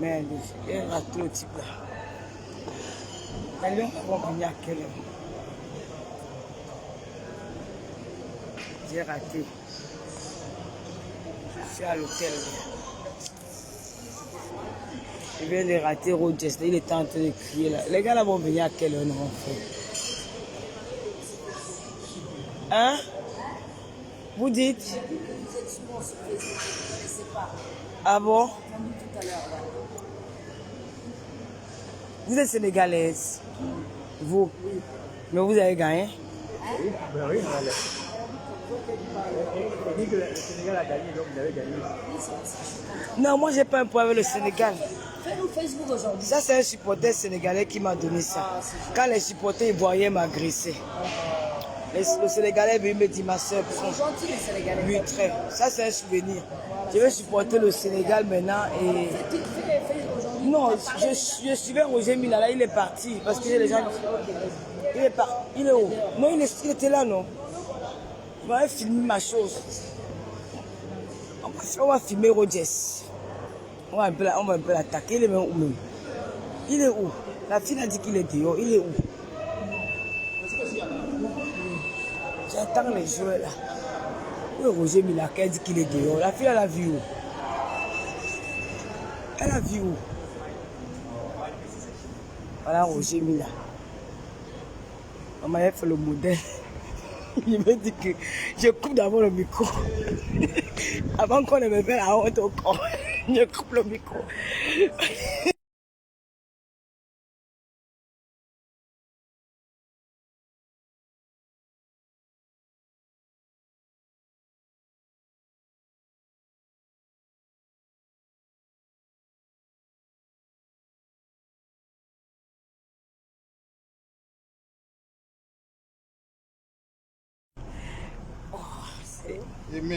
Mais il a raté le type là. Les lions vont venir à quelle heure? J'ai raté. Je suis à l'hôtel. Je viens de rater Rogers. Il était en train de crier là. Les gars là vont venir à quelle heure, non, en fait? Hein? Vous dites? Ah bon? Vous êtes sénégalaise? Vous? Mais vous avez gagné? Oui, ben oui, on dit que le Sénégal a gagné, donc vous avez gagné. Non, moi j'ai pas un point avec le Sénégal. Fais-nous Facebook aujourd'hui. Ça, c'est un supporter sénégalais qui m'a donné ça. Quand les supporters ivoiriens m'agressaient. Le Sénégalais veut me dire ma soeur. Ils sont gentils les Sénégalais. Lui, très. Ça, c'est un souvenir. Je vais supporter le Sénégal maintenant et. Non, je suivais Roger Mila, là, il est parti. Parce que les gens. Il est parti. Il est où? Non, il était là, non. On va filmer ma chose. On va filmer Rogers. On va un peu l'attaquer. Il est même où même? Il est où? La fille a dit qu'il est dehors. Il est où? J'attends les joueurs là. Où est Roger Mila qui a dit qu'il est dehors? La fille, elle a vu où? Elle a vu où? Voilà Roger Mila. On m'a fait le modèle. Il me dit que je coupe d'abord le micro. Avant qu'on ne me fasse la honte au corps. Je coupe le micro.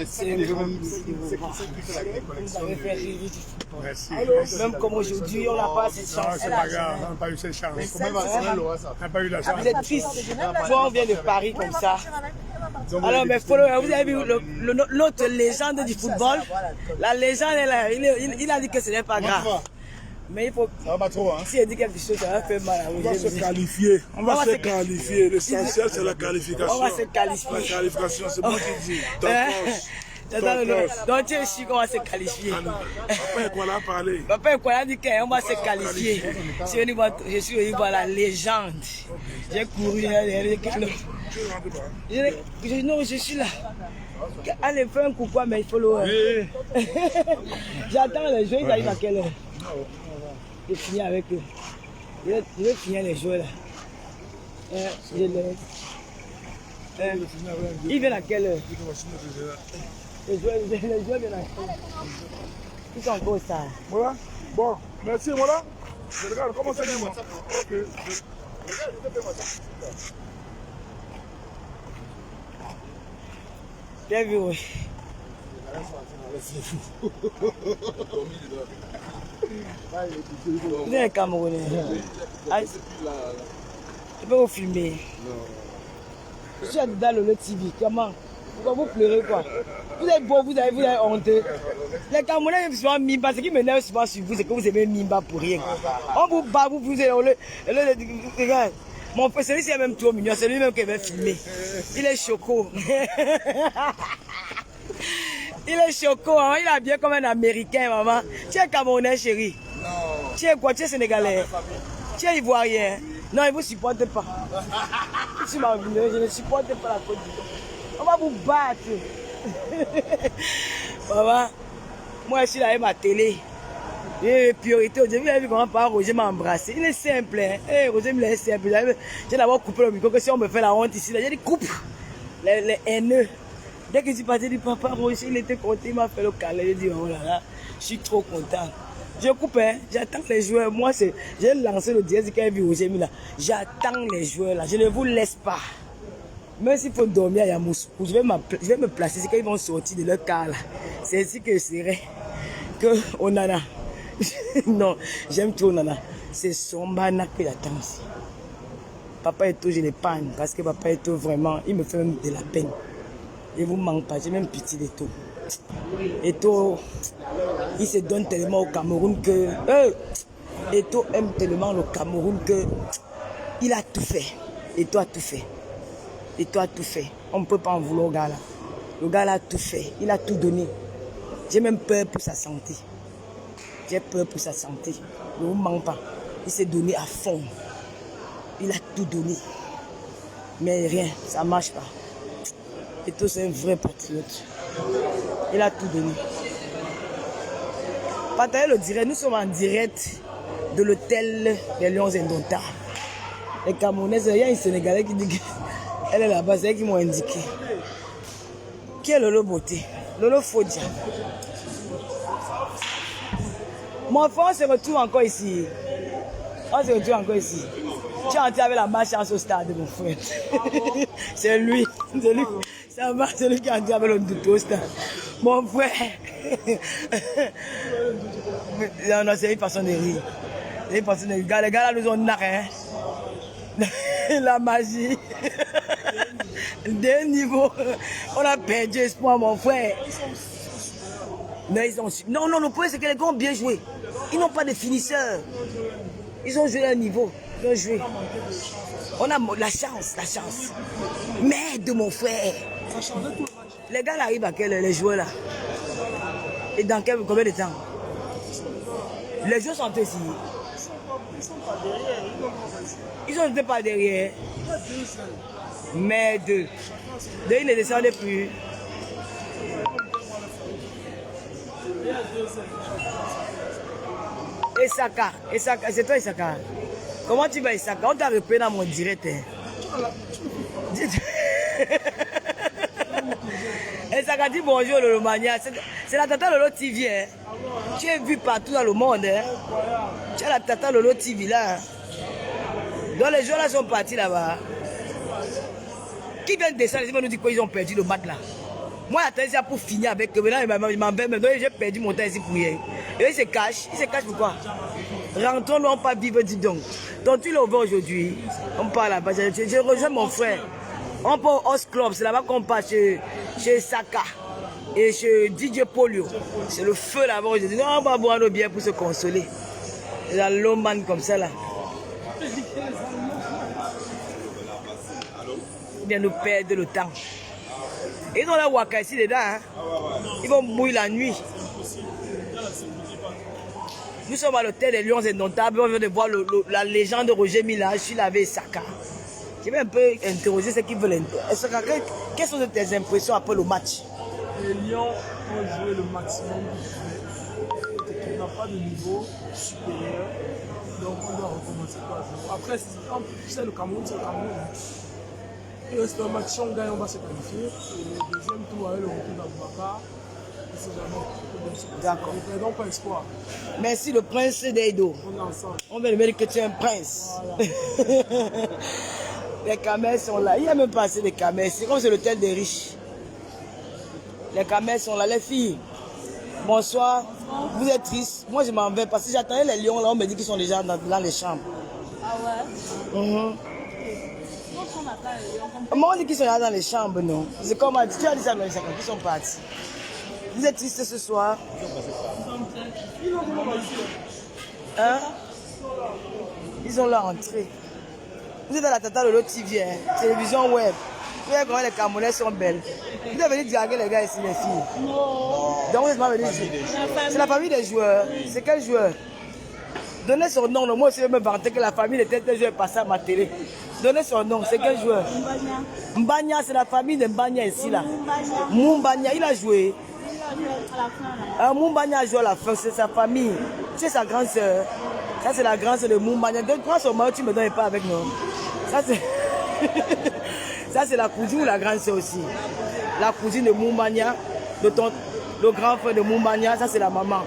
C'est Même comme aujourd'hui, on n'a pas cette chance. C'est pas grave, on n'a pas eu cette chance. On n'a pas eu la chance. Vous êtes triste. Moi, on vient de Paris comme ça. Alors, mais vous avez vu l'autre légende du football? La légende est là. Il a dit que ce n'est pas grave. Mais il faut. Ça va pas trop, hein? Si elle dit quelque chose, ça va faire mal à vous. On va se qualifier. On va se qualifier. L'essentiel, c'est la qualification. On va se qualifier. La qualification, c'est moi qui dis. Donc tu es sûr qu'on va se qualifier. Papa Ekwala a parlé. Papa Ekwala a dit qu'on va se qualifier. Je suis venu voir la légende. J'ai couru. Non, je suis là. Allez, fais un coucou à mes followers. J'attends les jeux, ils arrivent à quelle heure? Je finis avec eux. Je vais finir les jeux là. Ils viennent à quelle heure? Les joueurs viennent à quelle heure? Ils sont encore ça. Voilà. Bon, merci, voilà. Je regarde, comment ça dit moi? Ok. Bien vu, oui. Vous êtes Camerounais. Je peux vous filmer. Je suis dans le TV. Comment? Pourquoi vous pleurez quoi? Vous êtes beau, vous avez honte. Les Camerounais aiment souvent Mimba. Ce qui m'énerve souvent sur vous, c'est que vous aimez Mimba pour rien. On vous bat, vous regarde. Mon frère, celui-ci est même trop mignon. C'est lui-même qui va filmer. Il est choco. Il est choco, hein? Il est bien comme un Américain, maman. Tu es Camerounais, chérie? Non. Tu es quoi? Tu es Sénégalais? Tu es Ivoirien? Non, il ne vous supporte pas. Je ne supporte pas la Côte d'Ivoire. On va vous battre. Maman, moi je suis là avec ma télé. Et priorité, au début, vous avez vu comment Roger m'a embrassé. Il est simple, hein? Hey, Roger, il est simple. J'ai d'abord coupé le micro, que si on me fait la honte ici, j'ai dit coupe les haineux. Dès que je suis parti, il dit papa Roger, il était content, il m'a fait le câlin. J'ai dit oh là là, je suis trop content. Je coupe, hein? J'attends les joueurs. Moi, j'ai lancé le dièse quand j'ai vu Roger Mila. J'attends les joueurs là, je ne vous laisse pas. Même s'il faut dormir à Yamoussoukou, je vais me placer. C'est quand ils vont sortir de leur car là. C'est ainsi que je serai. Que Onana. Non, j'aime trop Onana. C'est son bana que j'attends aussi. Papa Eto, je l'épargne. Parce que Papa Eto, vraiment, il me fait même de la peine. Il ne vous manque pas, j'ai même pitié d'Eto. Eto, Il se donne tellement au Cameroun que... Eto'o aime tellement le Cameroun que... Il a tout fait. Eto'o a tout fait. Eto'o a tout fait. On ne peut pas en vouloir au gars là. Le gars là a tout fait. Il a tout donné. J'ai même peur pour sa santé. J'ai peur pour sa santé. Ne vous ment pas. Il s'est donné à fond. Il a tout donné. Mais rien, ça ne marche pas. Eto'o, c'est un vrai patriote. Il a tout donné. Partagez le direct. Nous sommes en direct de l'hôtel des Lions Indomptables. Les Camerounais, il y a un Sénégalais qui dit qu'elle est là-bas, c'est elle qui m'ont indiqué. Qui est Lolo Beauté? Lolo Fodia. Mon frère, on se retrouve encore ici. On se retrouve encore ici. Tu es entré avec la malchance au stade, mon frère. C'est lui. C'est lui. Ça va, c'est lui qui est entré avec le doute au stade. Mon frère. Non, c'est une façon de rire. C'est une façon de rire. Les gars là nous ont narré. La magie. Des niveaux. On a perdu espoir, mon frère. Mais ils ont... Non, le problème c'est que les gars ont bien joué. Ils n'ont pas de finisseurs. Ils ont joué à un niveau. Ils ont joué. On a la chance, la chance. Merde, mon frère. Les gars là arrivent à quel, les joueurs là? Et dans combien de temps? Les joueurs sont ici. Ils sont pas derrière. Merde. Ils ne descendent plus. Isaka, c'est toi Isaka. Comment tu vas Isaka? On t'a repris dans mon direct. Isaka dit bonjour Lolo Mania. C'est la Tata Lolo TV. Hein. Tu es vu partout dans le monde. Hein. Tu as la Tata Lolo TV là. Hein. Donc les joueurs là sont partis là-bas. Qui vient de descendre, ils vont nous dire qu'ils ont perdu le match là. Moi, j'attendais ça pour finir avec eux. Maintenant, il m'embête. Maintenant, j'ai perdu mon temps ici pour rien. Et ils se cachent. Ils se cachent pourquoi? Rentrons, nous, on pas vivre, dis donc. Donc, tu l'as ouvert aujourd'hui. On parle là-bas. Je rejoins mon frère. On part au Host Club. C'est là-bas qu'on part chez Saka. Et chez DJ Polio. C'est le feu là-bas. Je dis, non, on va boire nos bières pour se consoler. C'est la lomane comme ça là. Ils viennent nous perdre le temps. Ils ont la waka ici dedans. Hein. Ils vont mouiller la nuit. Nous sommes à l'hôtel des Lions Indomptables. On vient de voir la légende de Roger Mila. Je suis là avec Saka. Je vais un peu interroger ceux qui veulent. Quelles sont tes impressions après le match? Les Lions ont joué le maximum. On n'a pas de niveau supérieur. Donc on doit recommencer par zéro. Après, c'est le Cameroun, c'est le Cameroun. Et c'est un match, si on gagne, on va se qualifier. Et le deuxième tour avec le retour d'Aboubacar, c'est jamais. D'accord. Ne perdons pas espoir. Merci le prince d'Eido. On est ensemble. On veut le dire que tu es un prince. Voilà. Les camels sont là. Il n'y a même pas assez de camels. C'est comme c'est l'hôtel des riches. Les camels sont là. Les filles, bonsoir. Vous êtes tristes. Moi, je m'en vais parce que j'attendais les lions là. On me dit qu'ils sont déjà dans les chambres. Ah ouais? Moi, on dit qu'ils sont là dans les chambres, non? C'est comme tu as dit ça dans les chambres, ils sont partis. Vous êtes tristes ce soir? Hein? Ils ont leur entrée. Vous êtes à la Tata Lolo TV, hein? Télévision web. Vous voyez comment les Camerounais sont belles. Vous avez venir draguer les gars ici, les filles. Non. Donc vous êtes pas venus jouer. C'est la famille des joueurs. C'est quel joueur? Donnez son nom. Moi aussi, je me vantais que la famille était des joueurs passés à ma télé. Donnez son nom. C'est quel joueur? Mbanya. Mbanya, c'est la famille de Mbanya ici, là. Mbanya, il a joué. Mbanya a joué à la fin. C'est sa famille. C'est sa grande soeur. Ça, c'est la grande soeur de Mbanya. Donc, prends son maillot, tu ne me donnes pas avec nous. Ça, c'est... Ça, c'est la cousine ou la grande soeur aussi. La cousine de Mbanya, le grand frère de Mbanya, ça, c'est la maman.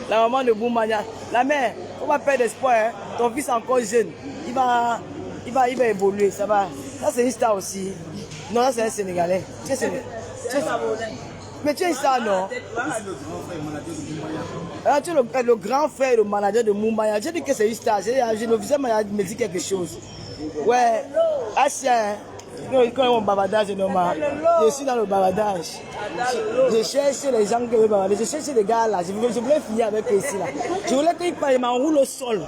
La maman de Mbanya. La mère, on va perdre d'espoir. Hein. Ton fils est encore jeune. Il va évoluer, ça va. Ça, c'est une star aussi. Non, ça, c'est un Sénégalais. Mais tu es une star, non? Tu es le grand frère et le manager de Mbanya. J'ai dit que c'est une star. Le visuel me dit quelque chose. Ouais, Asien. Quand on bavardage, c'est normal. Je suis dans le bavardage. Je cherche les gens qui veulent bavarder. Je cherche les gars là. Je voulais finir avec eux ici là. Je voulais qu'ils parlent, ils m'enroulent au sol.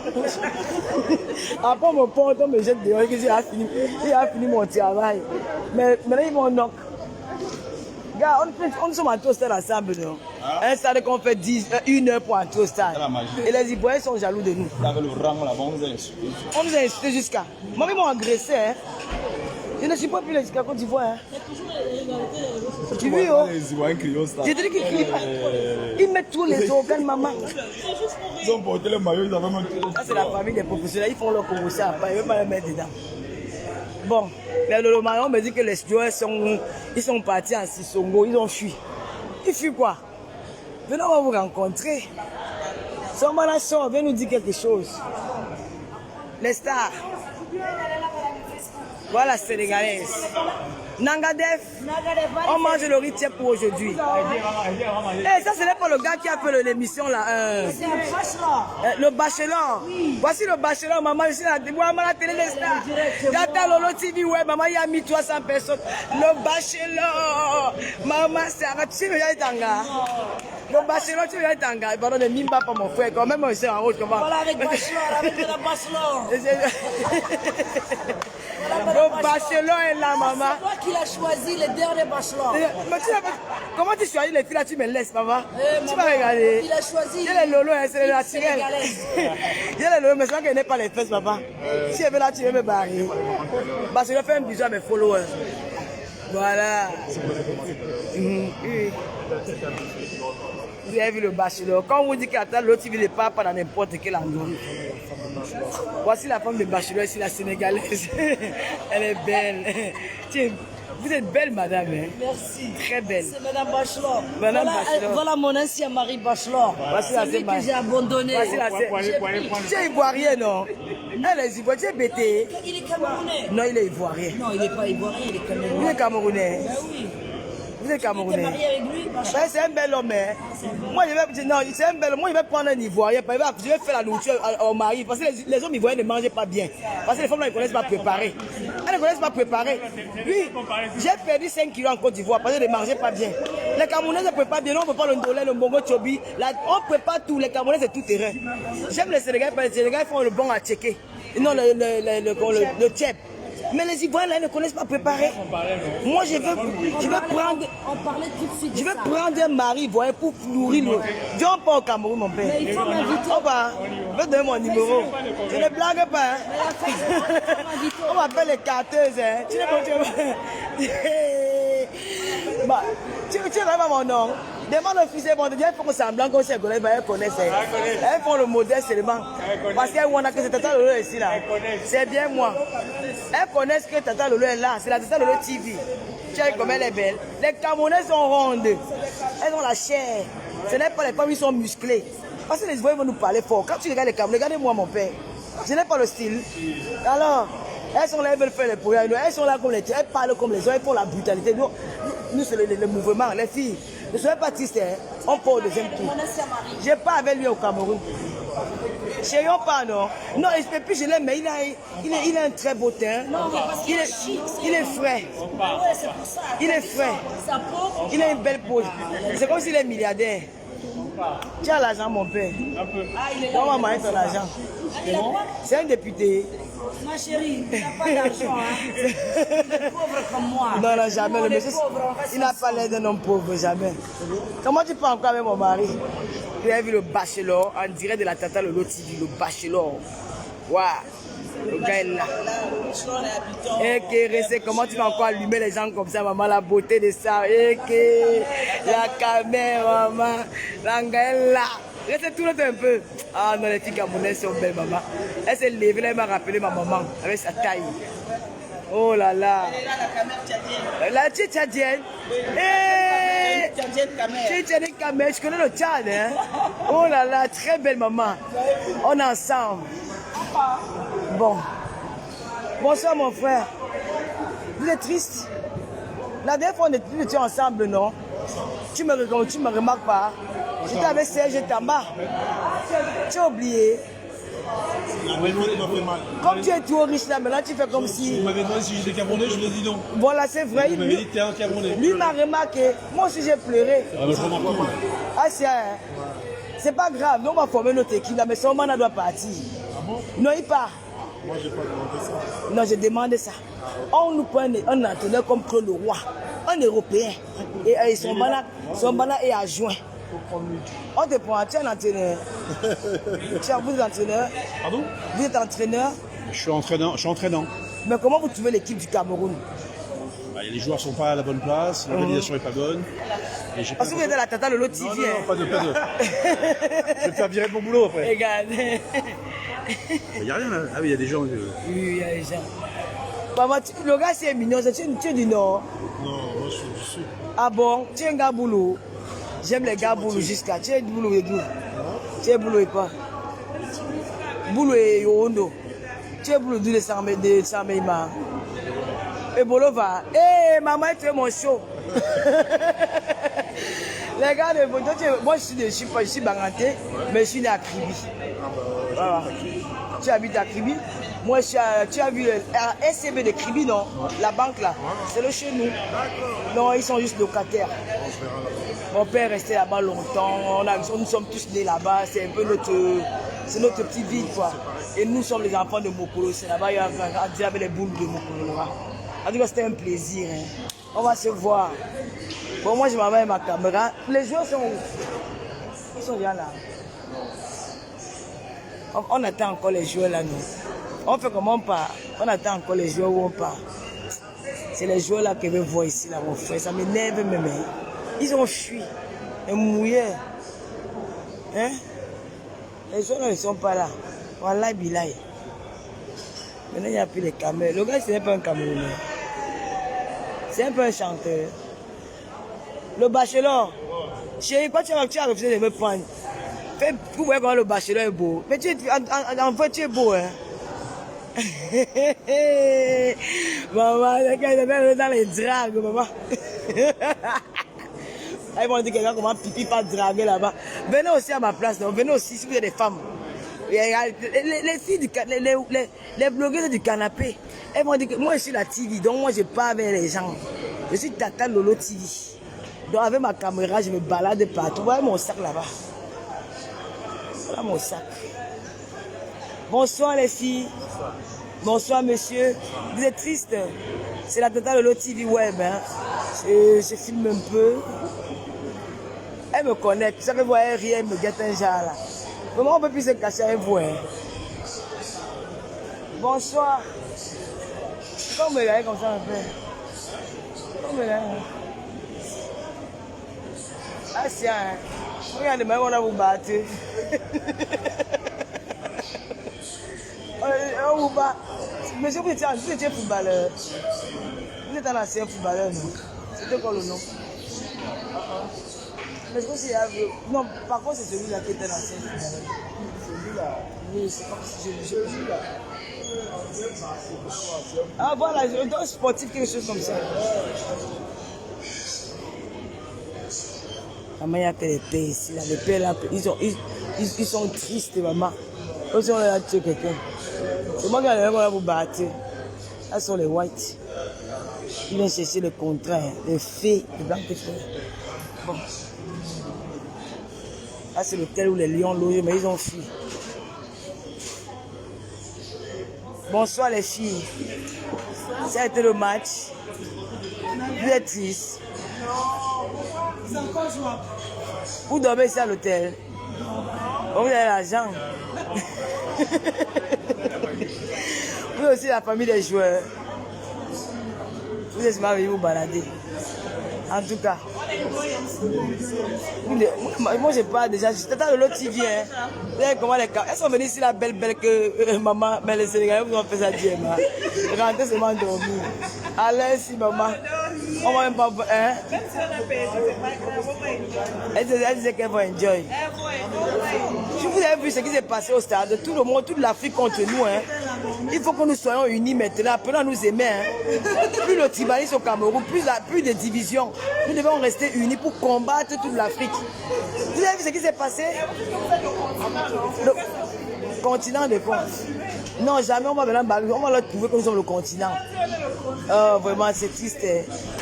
Après mon pote, on me jette dehors. Il a fini mon travail. Mais maintenant, ils m'ont knock. Gars, on sommes en toast ensemble, non? Un stade qu'on fait 1 heure pour un toast. Et les Ivoiriens sont jaloux de nous. Avec le rang là-bas, on nous a insulté. On nous a insulté jusqu'à. Moi, ils m'ont agressé. Hein. Je ne suis pas plus les Côte d'Ivoire. Hein. Tu vois, oh? J'ai dit qu'ils crient pas. Ils mettent tous les organes, maman. Ils ont porté le maillot, ils avaient même. Ça, c'est la famille des professionnels. Ils font leur commencer après. Ils ne veulent pas les mettre dedans. Bon, mais le Maroc me dit que les joueurs sont partis en Sissongo, ils ont fui. Ils fuient quoi? Venez, on va vous rencontrer. Somala sort, viens nous dire quelque chose. Les stars. Voilà, sénégalaise. Nangadef, on mange le riz pour aujourd'hui. Eh, ça, ce n'est pas le gars qui a fait l'émission là. C'est un bachelor. Le bachelor. Oui. Voici le bachelor, maman. Je suis là, la télé des stars. Gata Lolo TV, ouais, maman, il y a 1300 personnes. Le bachelor. Maman, c'est un petit peu tanga. Le bachelor, tu es tanga. Pardon, ne mime pas mon frère. Quand même, c'est en route. Voilà, avec bachelor, avec la bachelor. Le bachelor est là, maman. C'est toi qui l'as choisi, le dernier bachelor. Comment tu choisis les filles là, tu me laisses, maman? Tu Maman, vas regarder. il a choisi. Il y a les lolos, c'est le naturel. Il y a les lolos, mais c'est vrai qu'elle n'est pas les fesses, papa. Si elle veut là, tu veux me barrer. Parce que je fais un bisou à mes followers. Voilà. Vous avez vu le bachelor. Quand on vous dit qu'attends l'autre, il ne part pas dans n'importe quel endroit. Voici la femme de bachelor, ici la sénégalaise. Elle est belle. Tiens, vous êtes belle, madame. Hein? Merci. Très belle. C'est madame Bachelor. Madame Bachelor. Voilà mon ancien mari Bachelor. Voici la c'est lui que j'ai abandonné. Voici la tu es ivoirien, non? Elle est ivoirienne, tu es bêté. Il est camerounais. Non, il est ivoirien. Non, il n'est pas ivoirien, il est camerounais. Il est camerounais. Ben oui. Vous êtes camerounais. Tu es marié avec lui, Bachelor. C'est un bel homme. Hein? Moi, c'est un bel homme. Moi, je vais prendre un ivoirien. Je vais faire la nourriture au mari. Parce que les hommes ivoiriens ne mangeaient pas bien. Parce que les femmes là, ils ne connaissent pas préparer. Elles ne connaissent pas préparer. Oui, j'ai perdu 5 kilos en Côte d'Ivoire parce qu'ils ne mangeaient pas bien. Les Camerounais ne préparent bien. On ne peut pas le ndolé, le bongo chobi. On prépare tout. Les Camerounais, c'est tout terrain. J'aime les Sénégalais parce que les Sénégalais font le bon à checker. Non, le tchèp. Mais les Ivoiriens là, ils ne connaissent pas préparer. Moi, je veux prendre. On parlait tout de suite. Je vais prendre un mari ivoirien pour nourrir le. Viens pas au Cameroun, mon père. Mais il faut m'inviter. Je vais donner mon numéro. Je ne blague pas. Hein. On m'appelle les carteuses. Hein. Tu n'es pas. Tu ne pas mon nom. Demande au fils et bon, elles font semblant qu'on sait connaître, elles connaissent. Elles font le modèle seulement. Parce qu'elles voient que c'est Tata Lolo ici là. C'est bien moi. Elles connaissent que Tata Lolo est là. C'est la Tata Lolo TV. Tu sais comme elle est belle. Les Camerounais sont rondes. Elles ont la chair. Ce n'est pas les femmes qui sont musclées. Parce que les Ivoiriens vont nous parler fort. Quand tu regardes les Camerounais, regardez-moi mon père. Je n'ai pas le style. Alors, elles sont là, elles veulent faire les progrès. Elles sont là comme les elles parlent comme les autres, elles font la brutalité. Nous c'est le mouvement, les filles. Ne soyez pas tristes, hein. On part au deuxième tour. Je n'ai pas avec lui au Cameroun. Chérie, on part, non? Non, et puis je l'aime, mais il a un très beau teint. Il est frais. Il est frais. Il a une belle pose. C'est comme s'il est milliardaire. Tu as l'argent, mon père. On va marier ton argent. C'est un député. Ma chérie, il n'a pas d'argent, hein. Il est pauvre comme moi. Non, non, jamais. Le monsieur, il n'a pas l'air d'un homme pauvre, jamais. Comment tu parles encore avec mon mari? Tu as vu le bachelor, on dirait de la Tata Lolo TV, le bachelor. Waouh, le gars est là. Et que comment tu vas encore allumer les gens comme ça, maman, la beauté de ça. Et que la caméra, maman, la gars est là. Restez tout le temps un peu. Ah non, les filles camerounaises sont belles, maman. Elle s'est levée, elle m'a rappelé ma maman avec sa taille. Oh là là. La tchadienne. Tchadienne Kamel. Je connais le Tchad. Hein? Oh là là, très belle maman. On est ensemble. Bon. Bonsoir mon frère. Vous êtes triste? La dernière fois on était ensemble, non? Tu me remarques pas? J'étais avec Serge Tamba. Tu as oublié? La réponse m'a fait mal. Comme tu es trop riche là, maintenant tu fais comme si... Vous m'avez demandé si j'étais Camerounais, je vous ai dit non. Voilà, c'est vrai. Vous m'avez dit que t'es un Camerounais. Lui m'a remarqué. Moi aussi j'ai pleuré. Ah, je remarque tout. Ah, c'est pas grave. Nous on va former notre équipe là, mais son man doit partir. Ah bon? Non, il part. Moi, j'ai pas demandé ça. Non, j'ai demandé ça. On nous prend un entraîneur comme Claude Leroy, un Européen. Et son bana est adjoint. On te prend, tu es un entraîneur. Vous êtes entraîneur. Pardon? Vous êtes entraîneur. Je suis entraînant. Mais comment vous trouvez l'équipe du Cameroun? Bah, les joueurs sont pas à la bonne place, l'organisation n'est pas bonne. Et j'ai Parce que vous êtes à la Tata Lolo TV. Non, pas de. Je vais me faire virer de mon boulot après. Regarde. Il n'y a rien là. Ah oui, il y a des gens. Oui, il y a des gens. Maman, le gars c'est mignon, tu es du Nord. Non, moi je suis du Sud. Ah bon, tu es un gars boulot. J'aime les gars boulot jusqu'à. Tu es du boulot et d'où? Tu es boulot et quoi? Boulot et Yondo. Tu es boulot de Sameima. Et Bolo va. Hé, maman, tu es mon show. Les gars de Bodo, moi je suis Banganté, mais je suis né à Kribi. Voilà. Tu habites à Kribi. Moi, tu as vu la SCB de Kribi, non? La banque là, c'est le chez nous. Non, ils sont juste locataires. Mon père est resté là-bas longtemps. Nous sommes tous nés là-bas. C'est un peu notre petite ville, quoi. Et nous sommes les enfants de Mokolo. C'est là-bas, il y avait les boules de Mokolo. En tout cas, c'était un plaisir. Hein. On va se voir. Bon, moi, je m'amène ma caméra. Les joueurs sont où? Ils sont déjà là. On attend encore les joueurs là, nous. On fait comment on part? On attend encore les joueurs où on part. C'est les joueurs là que je veux voir ici, là, mon frère. Ça m'énerve même. Ils ont fui. Ils mouillés. Hein? Les joueurs là, ils ne sont pas là. Wallah bilaï. Maintenant, il n'y a plus les caméras. Le gars, ce n'est pas un Camerounais. C'est un peu un chanteur. Le bachelor. Chérie, quand tu as refusé de me prendre, vous voyez comment le bachelor est beau. Mais en fait, tu es beau, hein. Maman, les gars, ils sont dans les dragues, maman. Ils vont dire que comment pipi pas draguer là-bas. Venez aussi à ma place, donc. Venez aussi si vous êtes des femmes. Les filles les blogueuses du canapé, elles vont dire que moi je suis la TV, donc moi je parle avec les gens. Je suis Tata Lolo TV. Donc avec ma caméra, je me balade partout. Vous voyez mon sac là-bas. Voilà mon sac. Bonsoir les filles. Bonsoir monsieur. Vous êtes triste? C'est la Tata Lolo TV web. Hein. Je filme un peu. Elle me connaît. Tu sais que vous voyez rien, elle me guette un genre là. Comment on peut plus se cacher avec vous? Hein? Bonsoir. Comment me regarder comme ça un peu? Comment me regarder? Ah, c'est un. Regardez, même on a vous battre. On vous bat. Monsieur, vous étiez footballeur. Vous êtes un ancien footballeur, non? C'était quoi le nom? Mais je pense qu'il y a... Non, par contre, c'est celui-là qui était l'ancien footballeur. Celui-là. Oui, c'est comme si je joue là. Ah voilà, un sportif, quelque chose comme ça. Maman, il y a que les pères ici. Là. Les pères là, ils sont tristes, maman. Comme si on a tué quelqu'un. C'est moi qui vais vous battre. Là sont les whites. Ils viennent chercher le contrat, les fées, les blancs que bon. Là c'est l'hôtel où les lions logent, mais ils ont fui. Bonsoir les filles. Ça a été le match. Vous êtes triste. C'est encore jouable. Vous dormez ici à l'hôtel. Vous avez l'argent. Vous aussi la famille des joueurs. Vous êtes venus vous balader. En tout cas. Moi je parle déjà. J'étais dans l'autre TV. Hein. Vous savez comment les cas. Elles sont venues ici la belle que maman. Mais les Sénégalais vous ont fait ça dire. Rentrez seulement dormir. Allez, si maman. On va même pas. Hein? Même si on a perdu, c'est pas grave, on va enjoy. Elle disait qu'elle va enjoy. Si vous avez vu ce qui s'est passé au stade, tout le monde, toute l'Afrique contre nous. Hein. Il faut que nous soyons unis maintenant. Appelons à nous aimer. Hein. Plus le tribalisme au Cameroun, plus de divisions. Nous devons rester unis pour combattre toute l'Afrique. Vous avez vu ce qui s'est passé? Le continent de quoi? Non, jamais on va leur prouver que nous sommes le continent. Oh, vraiment, c'est triste.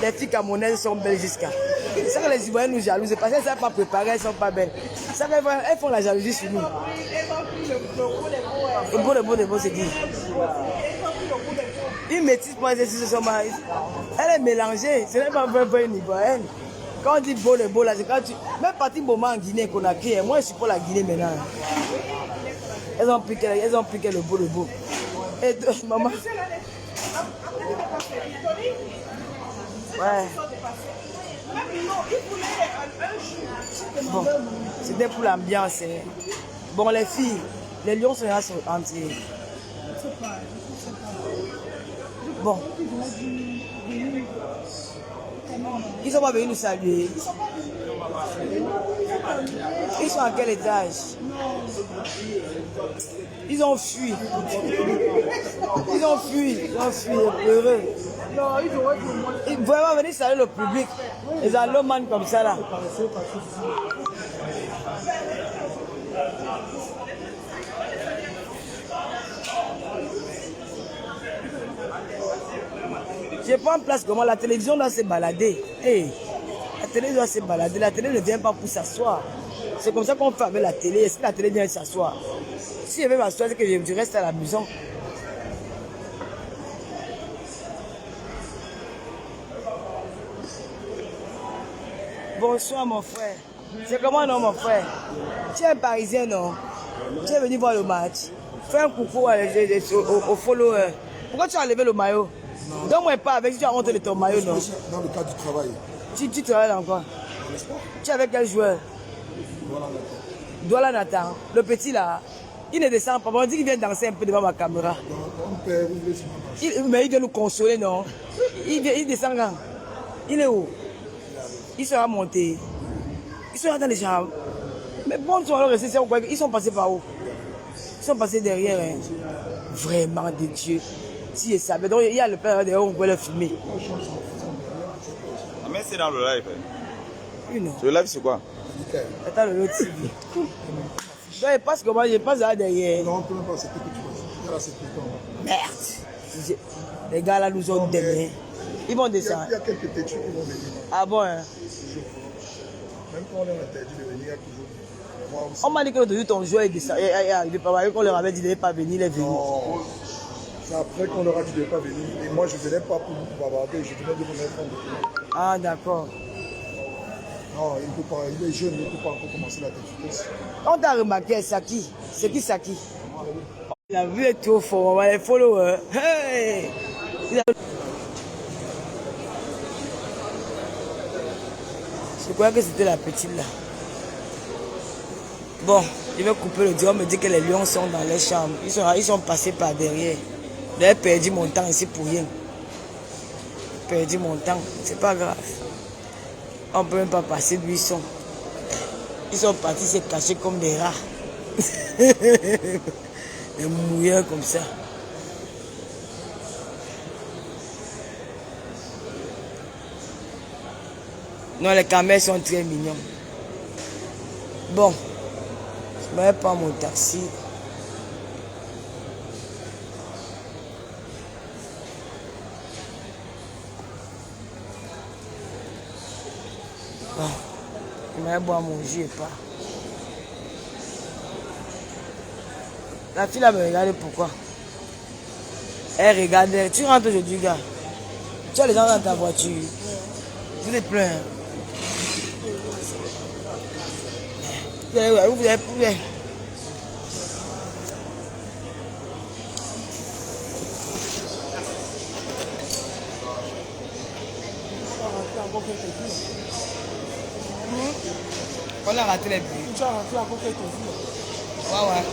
Les filles camerounaises sont belles jusqu'à. C'est ça que les Ivoiriens nous jalousent. Parce qu'elles ne savent pas préparer, elles ne sont pas belles. Ça elles font la jalousie sur nous. Le beau, c'est dit. Une métisse pour les ce sont mal. Elle est mélangée. Ce n'est pas vrai une Ivoirienne. Quand on dit beau, là, c'est quand tu. Même parti moment en Guinée, qu'on a créé. Moi, je suis pour la Guinée maintenant. Elles ont piqué le beau. Et maman. Ouais. Bon, c'était pour l'ambiance. Hein. Bon, les filles, les lions sont là entiers. Bon. Ils sont pas venus nous saluer. Ils sont à quel étage? Ils ont fui. Ils ont heureux. Ils vont vraiment venir saluer le public. Les allomanes comme ça là. Je prends place comment la télévision doit se balader. Hey, la télé doit se balader. La télé ne vient pas pour s'asseoir. C'est comme ça qu'on fait avec la télé. Est-ce que la télé vient s'asseoir? Si je vais m'asseoir, c'est que je reste à la maison. Bonsoir mon frère. C'est comment non mon frère? Tu es un Parisien non? Tu es venu voir le match. Fais un coucou aux followers. Pourquoi tu as enlevé le maillot? Donne-moi pas avec si tu as honte de ton maillot non? Dans le cadre du travail. Tu travailles encore? Tu es avec quel joueur? Douala Nathan. Le petit là, il ne descend pas. On dit qu'il vient danser un peu devant ma caméra. Mais il doit nous consoler non? Il descend quand? Il est où? Il sera monté. Ils sont là dans les chambres. Mais bon, ils sont passés par où? Ils sont passés derrière. Hein. Vraiment de Dieu. Si il savait. Donc il y a le père derrière, on peut le filmer. Mais c'est dans le live. Une. Le live c'est quoi? Attends le TV. Donc il passe comment? Je passe là derrière. Non, on ne peut même pas, c'est que tu vois. Merde. Les gars là nous ont demain. Ils vont descendre. Il y a quelques têtus qui vont venir. Ah bon hein? Même quand on leur interdit de venir, il y a toujours. On m'a dit que l'autre jour ton joueur est arrivé par là, qu'on leur avait dit de ne pas venir, il est venu. Non, c'est après qu'on leur a dit de ne pas venir. Et moi je ne venais pas pour bavarder, je venais de vous mettre en document. Ah d'accord. Non, il ne peut pas, il est jeune, il ne peut pas encore commencer la tête. On t'a remarqué, Saki. C'est qui Saki? La vue est trop forte, on va les followers. Hey! Je croyais que c'était la petite là. Bon, je vais couper le dieu. On me dit que les lions sont dans les chambres. Ils sont passés par derrière. J'ai perdu mon temps ici pour rien. J'ai perdu mon temps. C'est pas grave. On ne peut même pas passer d'où ils sont. Ils sont partis se cacher comme des rats. Des mouilleurs comme ça. Non, les caméras sont très mignons. Bon, je ne vais pas mon taxi. Bon, je vais boire mon jus et pas. La fille là me regarde pourquoi? Elle regarde. Tu rentres aujourd'hui, gars. Tu as les gens dans ta voiture. Vous êtes plein. Vous avez poulet. On a raté les buts. Tu as rentré encore quelques jours. Ouais.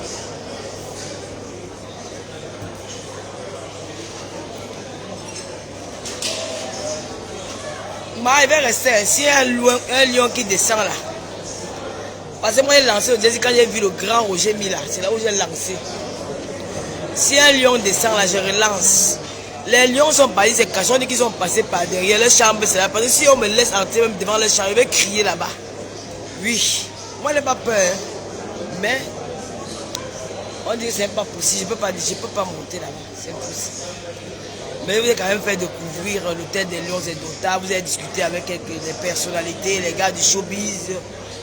il va rester. Si un lion qui descend là. Parce que moi j'ai lancé au désir quand j'ai vu le grand Roger Mila. C'est là où j'ai lancé. Si un lion descend là, je relance. Les lions sont partis, ces cachons qui sont passés par derrière leur chambre, c'est là. Parce que si on me laisse entrer même devant leur chambre, je vais crier là-bas. Oui. Moi, je n'ai pas peur. Hein. Mais, on dit que c'est pas possible. Je ne peux pas monter là-bas. C'est impossible. Mais vous avez quand même fait découvrir l'hôtel des Lions et d'Ota. Vous avez discuté avec des personnalités, les gars du showbiz.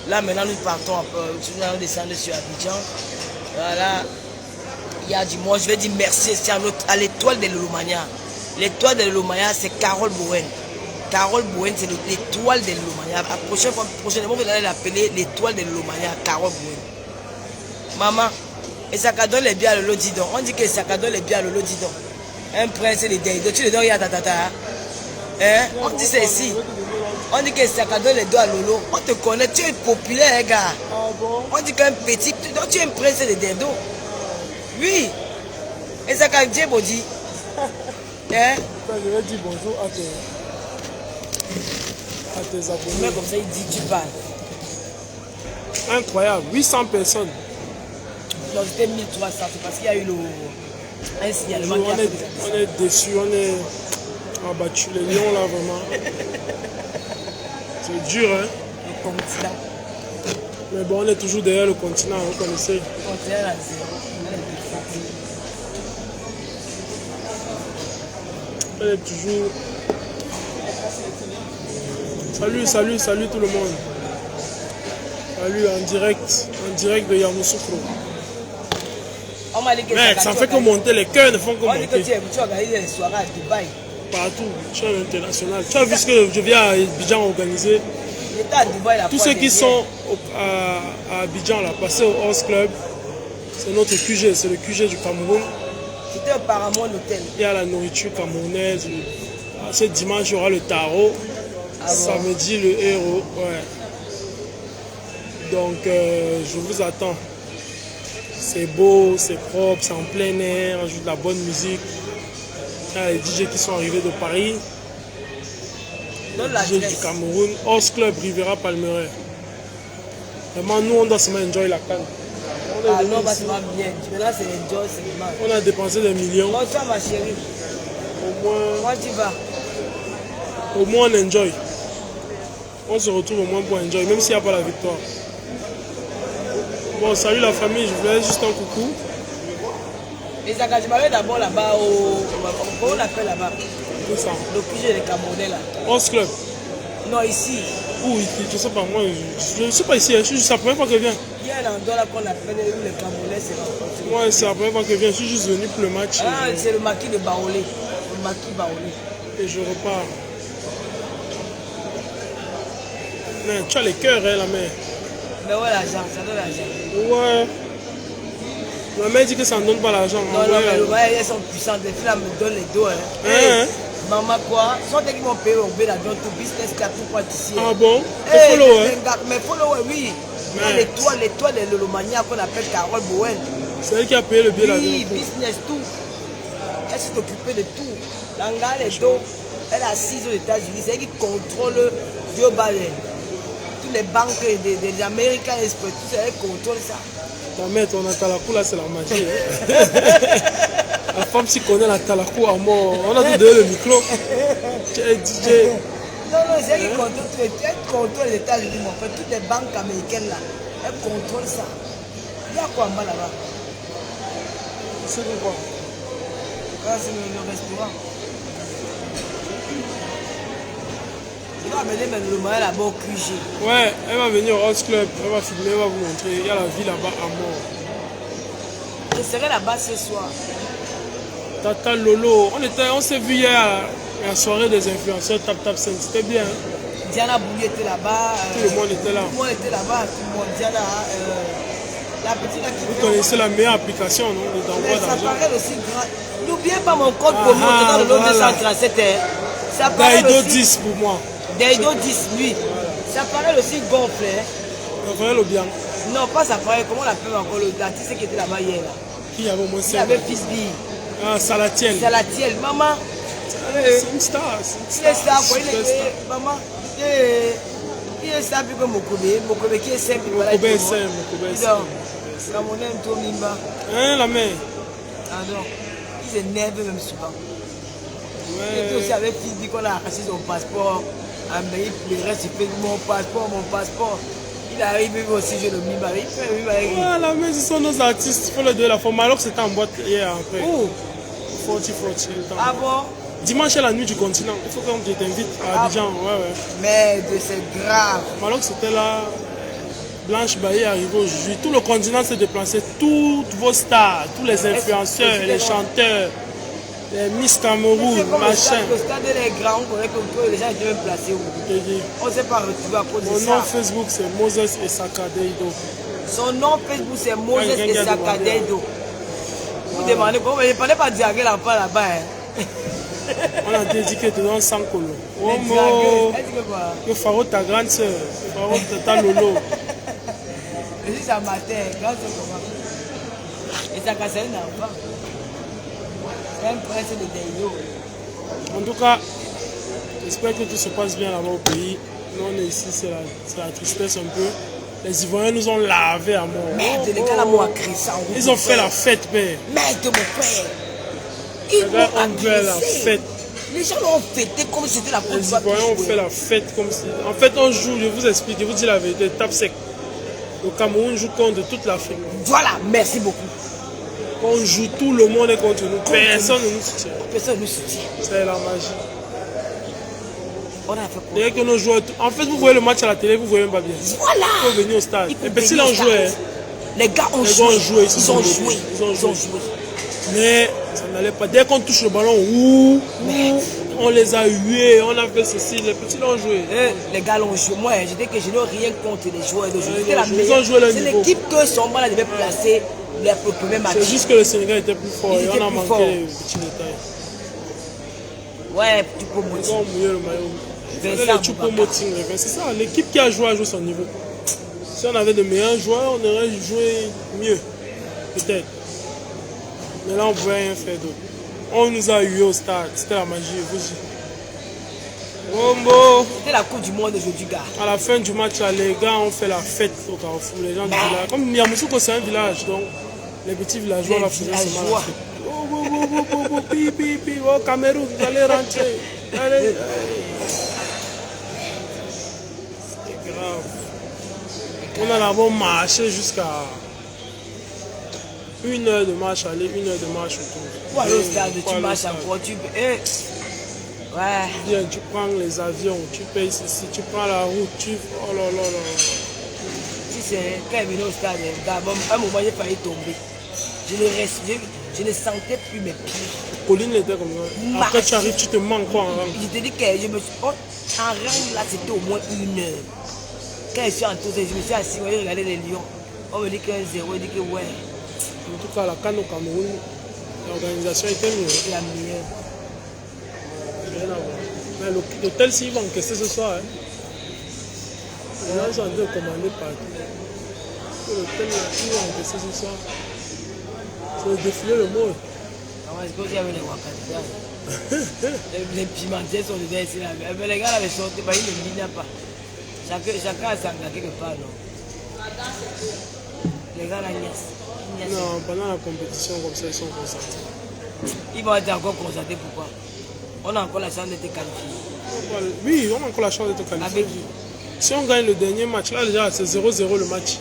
Là, maintenant, nous partons un peu. Nous allons descendre sur Abidjan. Voilà. Il y a du monde. Je vais dire merci à l'étoile de l'Olomania. L'étoile de l'Olomania, c'est Carole Bowen. Carole Bowen, c'est l'étoile de l'Olomania. Prochainement, vous allez l'appeler l'étoile de l'Olomania, Carole Bowen. Maman, et Sakadol est bien à Lolo Didon. On dit que Sakadol est bien à Lolo Didon. Un prince et des Deido. Tu le donnes à Tatata. Hein? On dit ça ici. On dit que Sakadol est doigt à Lolo. On te connaît, tu es populaire, gars. Ah bon? On dit qu'un petit, tu es un prince et des Deido. Oui. Et ça quand Dieu m'a dit. Hein? Je vais dire bonjour à tes abonnés. Mais comme ça, il dit tu parles. Incroyable, 800 personnes. Non, c'était 1300, c'est parce qu'il y a eu un signalement. On est déçus, on est abattus. Les lions là, vraiment. C'est dur, hein? Le continent. Mais bon, on est toujours derrière le continent, vous connaissez. Le continent à zéro. On est toujours. Salut tout le monde. Salut en direct de Yamoussoukro. Mec, ça fait que monter, les cœurs ne font que monter. On dit que tu organises des soirées à Dubaï. Partout, je suis international. Tu as vu ce que je viens à Abidjan organiser? Tous ceux qui sont à Abidjan, là, passés au Horse Club, c'est notre QG, c'est le QG du Cameroun. C'était apparemment l'hôtel. Il y a la nourriture camerounaise. Ce dimanche, il y aura le tarot. Ah bon? Samedi, le héros. Ouais. Donc, je vous attends. C'est beau, c'est propre, c'est en plein air, on joue de la bonne musique. Il y a les DJ qui sont arrivés de Paris. Les DJ du Cameroun. Horse Club, Rivera Palmeraie. Vraiment, nous, on doit se enjoy la canne. Ah non, bah, ça va bien. Maintenant, c'est enjoy, c'est mal. On a dépensé des millions. Bonsoir, ma chérie. Moi, tu vas. Au moins, on enjoy. On se retrouve au moins pour enjoy, même s'il n'y a pas la victoire. Bon, salut la famille, je voulais juste un coucou. Et ça, quand je m'avais d'abord là-bas, comment on appelle là-bas? C'est ça. Le QG des Camerounais là. Horse Club. Non, ici. Où ici? Je sais pas, moi, je ne sais pas ici, c'est la première fois que je viens. Il y a un endroit là qu'on appelle où les Camerounais se rencontrent. Moi, c'est la première fois que je viens, je suis juste venu pour le match. Ah, c'est le maquis de Baolé. Le maquis Baolé. Et je repars. Mais tu as les cœurs, hein, la mère. Mais ouais, l'argent, ça donne l'argent. Ouais. La mère dit que ça ne donne pas l'argent. Non, non, mais elles sont puissantes. Les filles là me donnent les dos. Hein. Hey, maman, quoi? Soit qui m'ont payé au B d'avion, tout business, tout quoi ici. Ah bon? Hey, followers? Mais followers, oui. L'étoile de l'Olomania qu'on appelle Carole Bowen. C'est elle qui a payé le billet d'avion. Oui, business, tout. Elle s'est occupée de tout. L'anga, les dos. Elle est assise aux États-Unis. C'est elle qui contrôle Joe Biden. Toutes les banques des Américains, tout ça, elle contrôle ça. Ta mère, ton Atalakou là, c'est la magie. Hein? La femme s'y connaît la Talakou à mort. On a tout donné le micro. Tu es DJ. Non, non, c'est elle qui contrôle tout. Elle contrôle les États-Unis, mon frère. Toutes les banques américaines là, elle contrôle ça. Il y a quoi en bas là-bas? C'est quoi? C'est le restaurant. Tu vas amener le moyen là-bas au QG. Ouais, elle va venir au Horse Club, elle va filmer, elle va vous montrer. Il y a la vie là-bas à mort. Je serai là-bas ce soir. Tata Lolo, on s'est vu hier à la soirée des influenceurs Tap Tap 5, c'était bien. Hein? Diana Bouli était là-bas. Tout le monde était là. Tout le monde était là-bas, tout le monde. Diana, la petite là qui... Vous connaissez la meilleure application, non? Mais ça paraît aussi grand. N'oubliez pas mon code promo dans le lot 237. Ça paraît Daido aussi... 10 pour moi. Daido 10, lui. Ça paraît aussi gonflé. Ça paraît le bien. Non, pas ça paraît. Comment on l'appelle encore l'artiste qui était là-bas hier là? Qui avait au moins 5 Il y avait Fisby. Ah, Salatiel. Salatiel. Maman, C'est une star. Il est star, quoi. Il est maman. Il est star plus que Mokobe. Mokobe qui est simple. Mokobe est simple. Camerounais aime trop Mimba. Hein, la main. Ah non. Il s'énerve même souvent. Ouais. Et puis aussi avec qui dit qu'on a arraché son passeport. Amérique, il reste, il fait mon passeport. Il arrive aussi, je le Mimba. Il fait le Mimba. Ah, la main, ce sont nos artistes. Il faut le donner la forme. Alors que c'était en boîte hier après. Où? 40. Ah bon? Dimanche est la nuit du continent. Il faut qu'on t'invite à Abidjan. Ouais. Merde, c'est grave. Alors que c'était là. Blanche Bailly est arrivée aujourd'hui. Tout le continent s'est déplacé. Toutes vos stars, tous les influenceurs, les chanteurs, les Miss Cameroun, machin. Le stade est grand, on connaît que les gens étaient même placés où. On ne s'est pas retrouvé à cause de ça. Mon nom Facebook c'est Moses Esakadeido. Son nom Facebook c'est Moses Esakadeido. Vous demandez pourquoi? Mais je ne parlais pas de Diagué là-bas. On a dédié devant Sankolo. Oh mon. Que Faro ta grande soeur. Faro ta Lolo. Je dis ça matin, quand c'est comment. Et ça casse un enfant. C'est un prince de Deyo. En tout cas, j'espère que tout se passe bien là-bas au pays. Nous on est ici, c'est la tristesse un peu. Les Ivoiriens nous ont lavé à mort. Merde, les gars là m'ont agressé. Ils ont fait la fête, père. Merde, mon père. Ils ont fait la fête. Les gens l'ont fêté comme si c'était la première fois. Les Ivoiriens ont fait la fête comme si. En fait, on joue, je vous explique, je vous dis la vérité, tape sec. Le Cameroun joue contre toute l'Afrique. Voilà, merci beaucoup. On joue, tout le monde est contre nous. Personne ne nous soutient. Personne ne nous soutient. C'est la magie. On a fait quoi? Dès que nos joueurs. En fait, vous voyez le match à la télé, vous voyez même pas bien. Voilà. Il faut venir au stade. Les petits l'ont joué. Les gars ont joué. Ils ont joué. Mais ça n'allait pas. Dès qu'on touche le ballon, on les a hués, on a fait ceci. Les petits l'ont joué. Les gars l'ont joué. Moi, je dis que je n'ai rien contre les joueurs d'aujourd'hui. C'était la meilleure. C'est l'équipe que Samba devait placer le premier match. C'est juste que le Sénégal était plus fort. Et on a manqué les petits détails. Ouais, tu peux mouiller. Ils ont mouillé le maillot. C'est ça, l'équipe qui a joué son niveau. Si on avait de meilleurs joueurs, on aurait joué mieux. Peut-être. Mais là, on ne pouvait rien faire d'autre. On nous a eu au stade. C'était la magie, vous dis. Rombo. C'était la Coupe du Monde aujourd'hui, gars. À la fin du match, là, les gars ont fait la fête au Carrefour. Les gens du village. Comme Yamoussoukro, c'est un village. Donc, les petits villageois la faisaient seulement la fête. Oh, Cameroun, vous allez rentrer. Allez. C'est grave. On a d'abord marché jusqu'à 1 heure de marche aller, 1 heure de marche retour. Pour aller au stade, tu marches encore, tu peux. Ouais. Bien, tu prends les avions, tu payes ceci, tu prends la route, tu. Oh là là là. Si c'est quand il est venu au stade, à un moment j'ai failli tomber. Je ne sentais plus mes pieds. Colline était comme ça. Après tu arrives, tu te manques quoi en rang. Je te dis que je me suis. En rang là, c'était au moins 1 heure. Quand je suis entouré, je me suis assis, j'ai regardé les lions. On me dit que 1-0, il dit que ouais. En tout cas, la CAN au Cameroun, l'organisation était mieux. C'est la meilleure. Rien à voir. Mais l'hôtel, s'il va encaisser ce soir, hein. Les gens sont en train de commander partout. L'hôtel, il va encaisser ce soir. C'est le défilé le mot. C'est comme s'il y avait les Wakanda. Les pimentiers sont dedans ici. Mais les gars là, ils sont pas, ils ne viennent pas. Chacun a sa gars quelque part, non? Les gars là, niaise. Non, pendant la compétition comme ça, ils sont concentrés. Ils vont être encore concentrés, pourquoi? On a encore la chance d'être qualifiés. Oui, on a encore la chance d'être qualifiés. Avec qui? Si on gagne le dernier match, là déjà c'est 0-0 le match.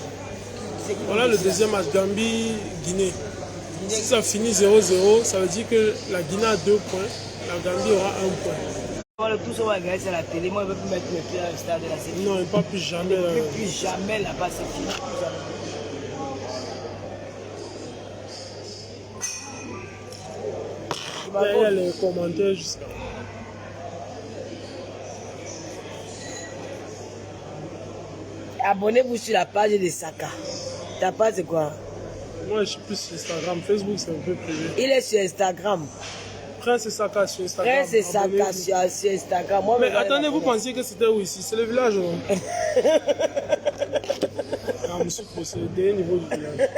Voilà le deuxième match, Gambie-Guinée. Si ça finit 0-0, ça veut dire que la Guinée a 2 points, la Gambie aura 1 point. Tout ça va regarder sur la télé, moi je ne peux plus mettre mes pieds dans le stade de la série. Non, il ne peut plus jamais. Plus jamais là-bas, c'est fini. Il y a les commentaires jusqu'à. Abonnez-vous sur la page de Saka. Ta page c'est quoi? Moi je suis plus sur Instagram, Facebook c'est un peu privé. Il est sur Instagram. Prince Saka sur Instagram. Prince Saka sur Instagram. Moi, mais attendez, vous pensiez que c'était où ici? C'est le village, non? C'est le dernier niveau du village.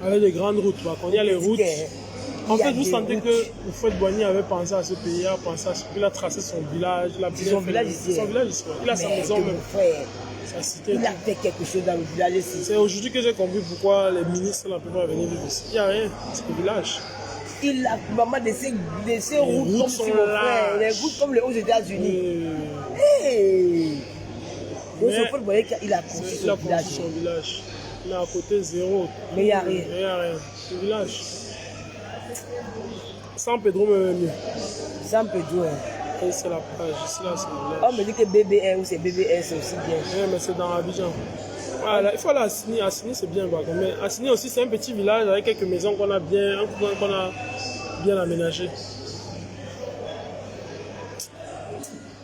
Avec des grandes routes, il y a les routes. En fait, vous sentez que Fouad Boigny avait pensé à ce pays, a pensé à ce qu'il a tracé son village. Son village ici. Son village ici. Il a sa maison même. Sa cité. Il a fait quelque chose dans le village ici. C'est aujourd'hui que j'ai compris pourquoi les ministres ne peuvent pas venir vivre ici. Il n'y a rien, c'est le village. Il a vraiment de ces routes comme si mon frère, les routes comme les aux États-Unis. Donc, Fouad Boigny, il a construit son village. Il est à côté zéro. Mais il n'y a rien. Il n'y a rien. Le village. San Pedro me mieux. San Pedro. Et c'est la plage. Ici, là, c'est le village. On me dit que BBR ou c'est BBR, c'est aussi bien. Oui, mais c'est dans Abidjan. Voilà, il faut aller à Assini. Assini, c'est bien. Quoi. Mais Assini aussi, c'est un petit village avec quelques maisons qu'on a bien aménagées.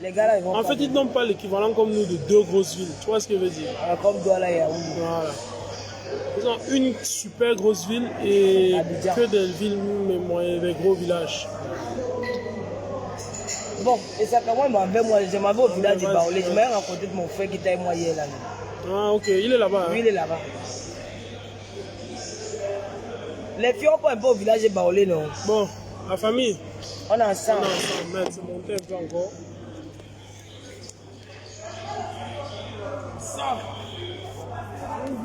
Les gars là, ils vont. En fait, ils n'ont pas l'équivalent comme nous de deux grosses villes. Tu vois ce que je veux dire? Comme Douala et Yaoundé. Voilà. Ils ont une super grosse ville et Abidjan. Que des villes, mais des gros villages. Bon, et ça, quand moi, je m'en vais au village de Baolé. Je m'ai rencontré mon frère qui était avec moi hier là. Ah, ok, il est là-bas. Oui, il est là-bas. Les filles, on peut un peu au village de Baolé, non? Bon, la famille. On est ensemble. On est ensemble, mais c'est monté un peu encore. Ça,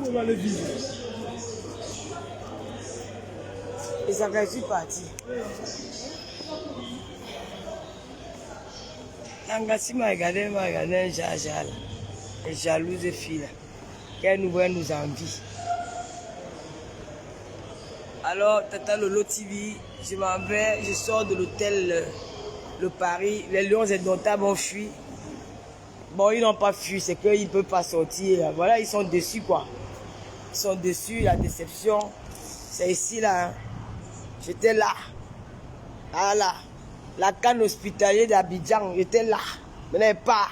on va le vivre. Et ça fait, je suis parti. Tangassi m'a regardé un jaja là. Les jalouses filles là. Qu'elle nous voit, nous envie. Alors, Tata Lolo TV, je m'en vais, je sors de l'hôtel Le Paris. Les lions indomptables ont fui. Bon, ils n'ont pas fui, c'est qu'ils ne peuvent pas sortir. Voilà, ils sont dessus quoi. Ils sont dessus, la déception. C'est ici là. Hein. J'étais là. Voilà. La canne hospitalière d'Abidjan, j'étais là. Maintenant, pas.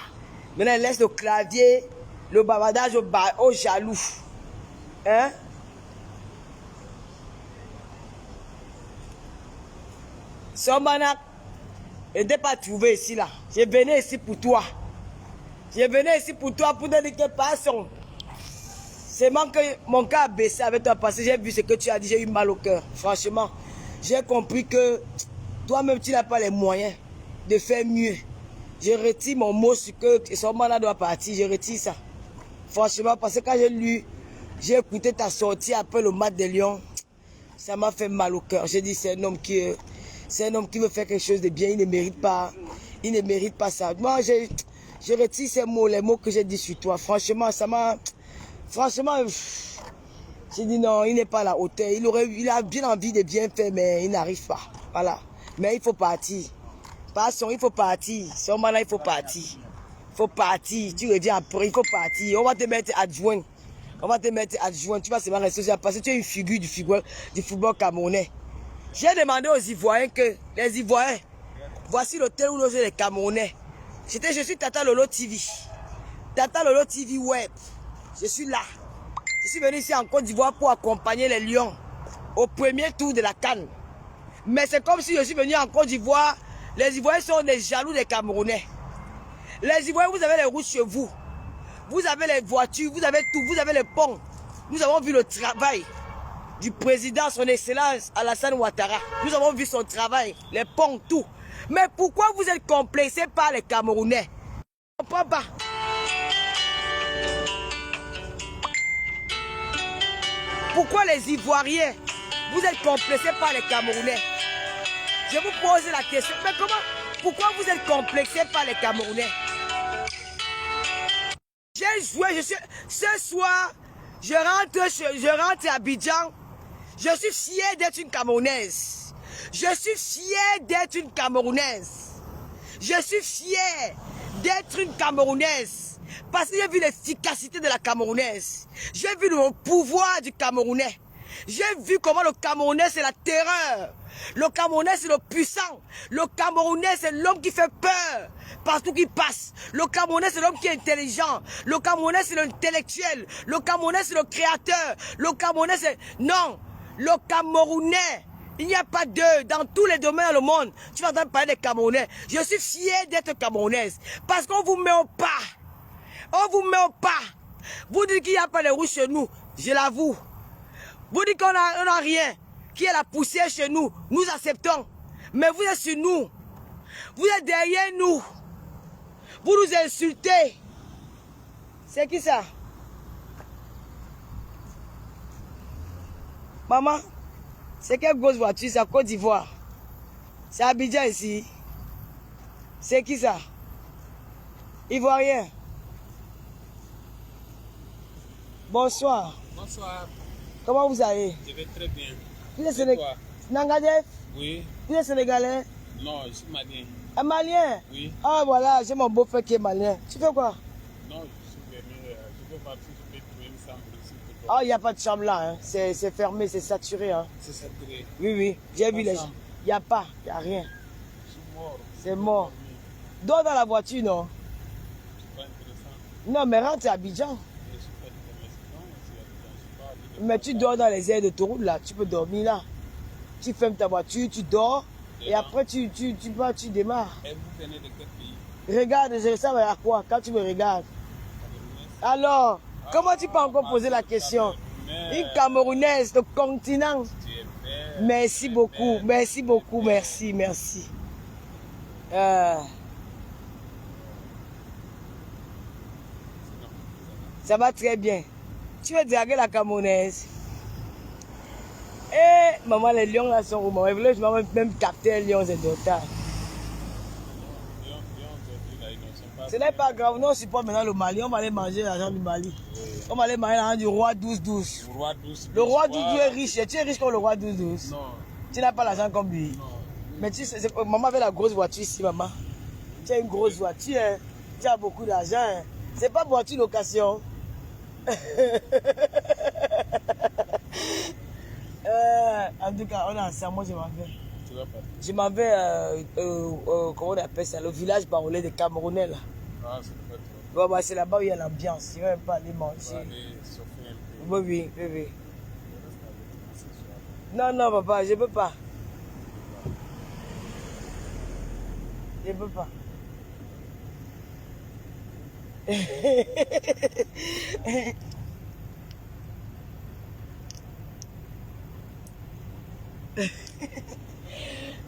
Maintenant, elle laisse le clavier, le bavardage aux jaloux. Hein? Sombanak, je n'ai pas trouvé ici là. Je venais ici pour toi. Je venais ici pour toi pour te dire que personne. C'est que mon cas a baissé avec toi parce que j'ai vu ce que tu as dit, j'ai eu mal au cœur. Franchement, j'ai compris que toi-même tu n'as pas les moyens de faire mieux. Je retire mon mot sur que son mandat doit partir, je retire ça. Franchement, parce que quand j'ai lu, j'ai écouté ta sortie après le match de Lyon, ça m'a fait mal au cœur. J'ai dit c'est un homme qui veut faire quelque chose de bien, il ne mérite pas ça. Moi, je retire ces mots, les mots que j'ai dit sur toi. Franchement, ça m'a... Franchement, j'ai dit non, il n'est pas à la hauteur. Il a bien envie de bien faire, mais il n'arrive pas. Voilà. Mais il faut partir. Passons, il faut partir. Son moment-là, il faut partir. Il faut partir. Tu reviens après, il faut partir. On va te mettre adjoint. Tu vas seulement rester parce que tu es une figure du football camerounais. J'ai demandé aux Ivoiriens que les Ivoiriens, voici l'hôtel où logent les Camerounais. Je suis Tata Lolo TV. Tata Lolo TV Web. Je suis là. Je suis venu ici en Côte d'Ivoire pour accompagner les Lions au premier tour de la CAN. Mais c'est comme si je suis venu en Côte d'Ivoire. Les Ivoiriens sont des jaloux des Camerounais. Les Ivoiriens, vous avez les routes chez vous. Vous avez les voitures, vous avez tout, vous avez les ponts. Nous avons vu le travail du président, son excellence Alassane Ouattara. Nous avons vu son travail, les ponts, tout. Mais pourquoi vous êtes complexés par les Camerounais? Je ne comprends pas. Pourquoi les Ivoiriens, vous êtes complexés par les Camerounais? Je vous pose la question. Mais comment? Pourquoi vous êtes complexés par les Camerounais? J'ai joué, ce soir, je rentre à Abidjan. Je suis fier d'être une Camerounaise. Je suis fier d'être une Camerounaise. Je suis fier d'être une Camerounaise. Parce que j'ai vu l'efficacité de la Camerounaise. J'ai vu le pouvoir du Camerounais. J'ai vu comment le Camerounais c'est la terreur. Le Camerounais c'est le puissant. Le Camerounais c'est l'homme qui fait peur partout qu'il passe. Le Camerounais c'est l'homme qui est intelligent. Le Camerounais c'est l'intellectuel. Le Camerounais c'est le créateur. Le Camerounais c'est... Non, le Camerounais, il n'y a pas d'eux. Dans tous les domaines du monde, tu vas entendre parler des Camerounais. Je suis fier d'être Camerounaise. Parce qu'on vous met au pas. On vous met au pas. Vous dites qu'il n'y a pas de rouge chez nous. Je l'avoue. Vous dites qu'on n'a rien. qui est la poussière chez nous, nous acceptons. Mais vous êtes sur nous. Vous êtes derrière nous. Vous nous insultez. C'est qui ça? Maman, c'est quelle grosse voiture? C'est à Côte d'Ivoire. C'est à Abidjan ici. C'est qui ça? Ivoirien. Bonsoir. Bonsoir. Comment vous allez? Je vais très bien. Vous êtes Sénégalais? Nangadef? Oui. Vous êtes Sénégalais? Non, je suis malien. Un Malien? Oui. Ah voilà, j'ai mon beau-frère qui est malien. Tu fais quoi? Non, je suis fermé. Je vais voir si je peux trouver une chambre ici. Ah, il n'y a pas de chambre là. Hein. C'est fermé, c'est saturé. Hein. C'est saturé. Oui, oui. J'ai vu les gens. Il n'y a pas, il n'y a rien. Je suis mort. C'est mort. Dors dans la voiture, non? C'est pas intéressant. Non, mais rentre à Abidjan. Je suis pas de commerçant. Je suis pas de- Mais tu dors dans les airs de Toulouse là. Tu peux dormir là. Tu fermes ta voiture, tu dors. Et après, tu démarres. Et vous venez de quel pays? Regarde, je ressemble à quoi quand tu me regardes? Alors, comment tu peux encore poser la question? Une Camerounaise, le continent. Tu es belle. Merci beaucoup, merci beaucoup, merci, merci. Ça va très bien. Tu veux draguer la Camerounaise? Eh, maman, les lions là sont où? Maman, je vais même capter les lions et d'autres. Ce n'est pas grave, nous on supporte maintenant le Mali, on va aller manger l'argent du Mali. On va aller manger l'argent du roi 12-12. Le roi 12. Le roi 12 est riche, tu es riche comme le roi 12-12. Non. Tu n'as pas l'argent comme lui. Non. Mais tu sais, maman avait la grosse voiture ici, maman. Tu as une grosse voiture, hein. Tu as beaucoup d'argent. Hein. C'est pas voiture location. En tout cas, on est ensemble, moi je m'en vais. Tu vas pas. Je m'en vais, comment on appelle ça, le village barolais de Camerounais là. Ah, c'est pas trop. Ouais, bah, c'est là-bas où il y a l'ambiance. Je ne vais même pas aller On va manger. aller souffrir un peu. Oui, oui, oui, oui. Ce soir. Non, non, papa, je ne peux pas. Je ne peux pas.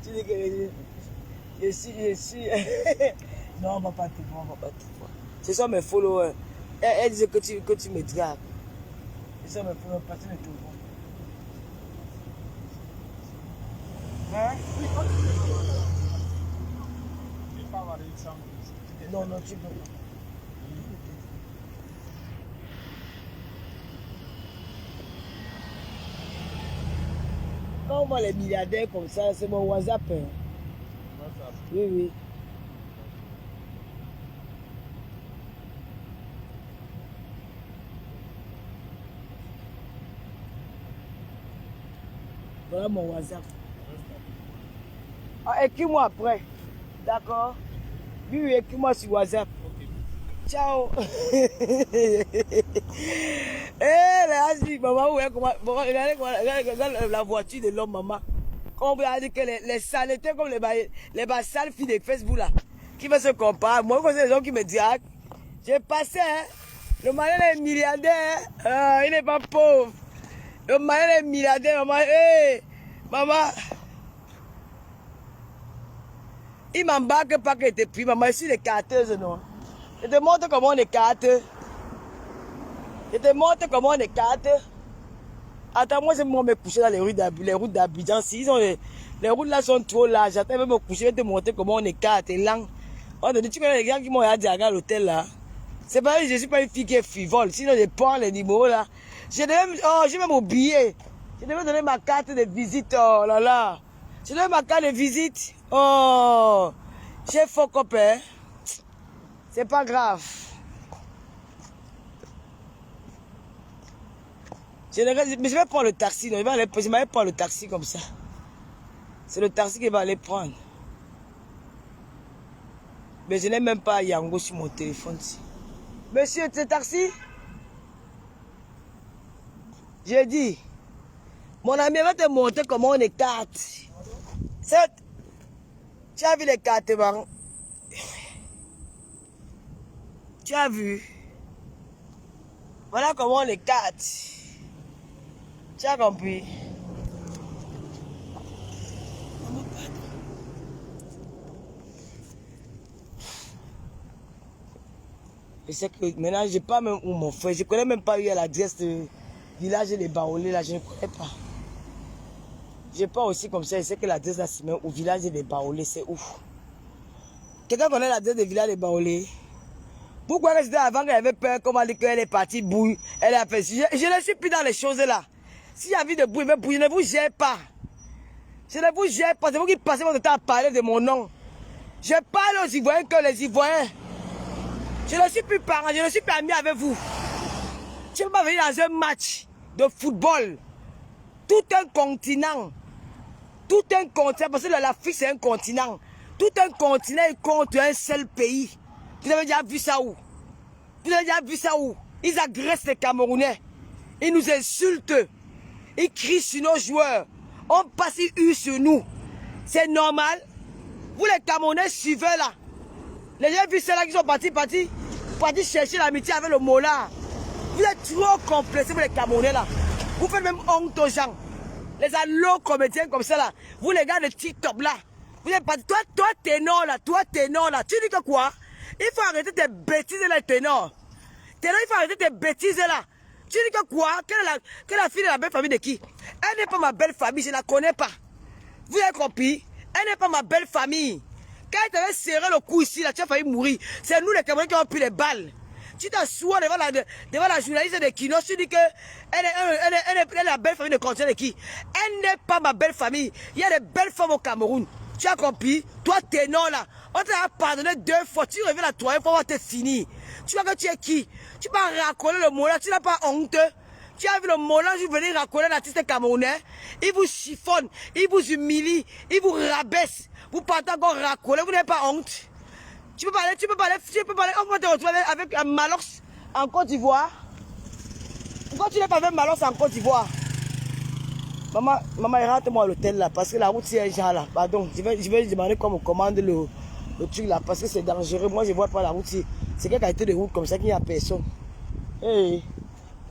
Tu dis que je suis... Non, on va pas te voir, on va pas te voir. Ce sont mes followers. Elle disait que tu me dragues. Ce sont mes followers, parce que tu me trouves. Hein? Je vais pas avoir une chambre ici. Non, non, tu peux pas. Quand on voit les milliardaires comme ça, c'est mon WhatsApp. Hein. WhatsApp. Oui, oui. Voilà mon WhatsApp. Ah, écris-moi après. D'accord? Oui, oui, écris-moi sur WhatsApp. Ciao. Eh, maman, regardez la voiture de l'homme, maman. Quand on regarde que les saletés comme les sales filles de Facebook là, qui me se comparent. Moi, quand c'est les gens qui me draguent, j'ai passé, hein. Le malin est milliardaire, hein. Il n'est pas pauvre. Le malin est milliardaire, maman. Hey, maman. Il m'embarque pas que t'es pris, maman. Je suis les carteuses, non. Je te montre comment on écarte. Je te montre comment on écarte. Attends, moi, je vais me coucher dans les routes d'Abidjan. Si les routes là sont trop larges, j'attends de me coucher, je vais te montrer comment on écarte. Et là, on te dit, tu connais les gens qui m'ont dit à l'hôtel là. C'est pas, je suis pas une fille qui est frivole. Sinon, je prends les numéros là. J'ai même oublié. Je devais donner ma carte de visite. Oh là là. Je donne ma carte de visite. Oh. J'ai faux copain. C'est pas grave. Mais je vais prendre le taxi. Non, je vais prendre le taxi comme ça. C'est le taxi qui va aller prendre. Mais je n'ai même pas Yango sur mon téléphone. Monsieur, c'est taxi? J'ai dit, mon ami va te montrer comment on écarte. Tu as vu les cartes, man? Tu as vu? Voilà comment on écarte. Tu as compris? Je sais que maintenant, je n'ai pas même où mon frère. Je ne connais même pas où il y a l'adresse du village des Baolés, là, je ne connais pas. Je n'ai pas aussi comme ça, je sais que l'adresse là, c'est même au village des Baolés, c'est ouf. Quelqu'un connaît l'adresse du village des Baolés? Pourquoi c'était avant qu'elle avait peur, comment dire qu'elle est partie bouille, elle a fait. Je ne suis plus dans les choses là. S'il y a envie de bouille, je ne vous gère pas. Je ne vous gère pas, c'est vous qui passez votre temps à parler de mon nom. Je parle aux Ivoiriens que les Ivoiriens. Je ne suis plus parent, je ne suis plus ami avec vous. Tu ne peux pas venir dans un match de football. Tout un continent. Tout un continent, parce que l'Afrique c'est un continent. Tout un continent est contre un seul pays. Vous avez déjà vu ça où? Vous avez déjà vu ça où? Ils agressent les Camerounais. Ils nous insultent. Ils crient sur nos joueurs. On passe une sur nous. C'est normal. Vous les Camerounais suivez là. Les gens vu ceux-là qui sont partis chercher l'amitié avec le Mola. Vous êtes trop complexés, vous les Camerounais là. Vous faites même honte aux gens. Les allos comédiens comme ça là. Vous les gars de TikTok là. Vous êtes partis. Toi ténor là. Tu dis que quoi? Il faut arrêter tes bêtises là, ténor. Ténor, il faut arrêter tes bêtises là. Tu dis que quoi? Quelle est la fille de la belle famille de qui? Elle n'est pas ma belle famille, je ne la connais pas. Vous avez compris? Elle n'est pas ma belle famille. Quand elle t'avait serré le cou ici, là, tu as failli mourir. C'est nous les Camerounais qui ont pris les balles. Tu t'assois devant la journaliste de Kino, tu dis que elle est la belle famille de continent de qui? Elle n'est pas ma belle famille. Il y a des belles femmes au Cameroun. Tu as compris? Toi, ténor là, on t'a pardonné 2 fois. Tu reviens la 3e fois, on va te finir. Tu vois que tu es qui? Tu vas racoler le mot là, tu n'as pas honte. Tu as vu le mot là, je venir racoler l'artiste camerounais. Il vous chiffonne, il vous humilie, il vous rabaisse. Vous partez encore racoler, vous n'avez pas honte. Tu peux parler, on va te retrouver avec un Malox en Côte d'Ivoire. Pourquoi tu n'es pas avec Malox en Côte d'Ivoire? Maman, rentre-moi à l'hôtel là, parce que la route c'est un genre là. Pardon, je vais demander comment on commande le truc là, parce que c'est dangereux. Moi je vois pas la route. C'est quelle qualité de route comme ça qu'il n'y a personne. Hey.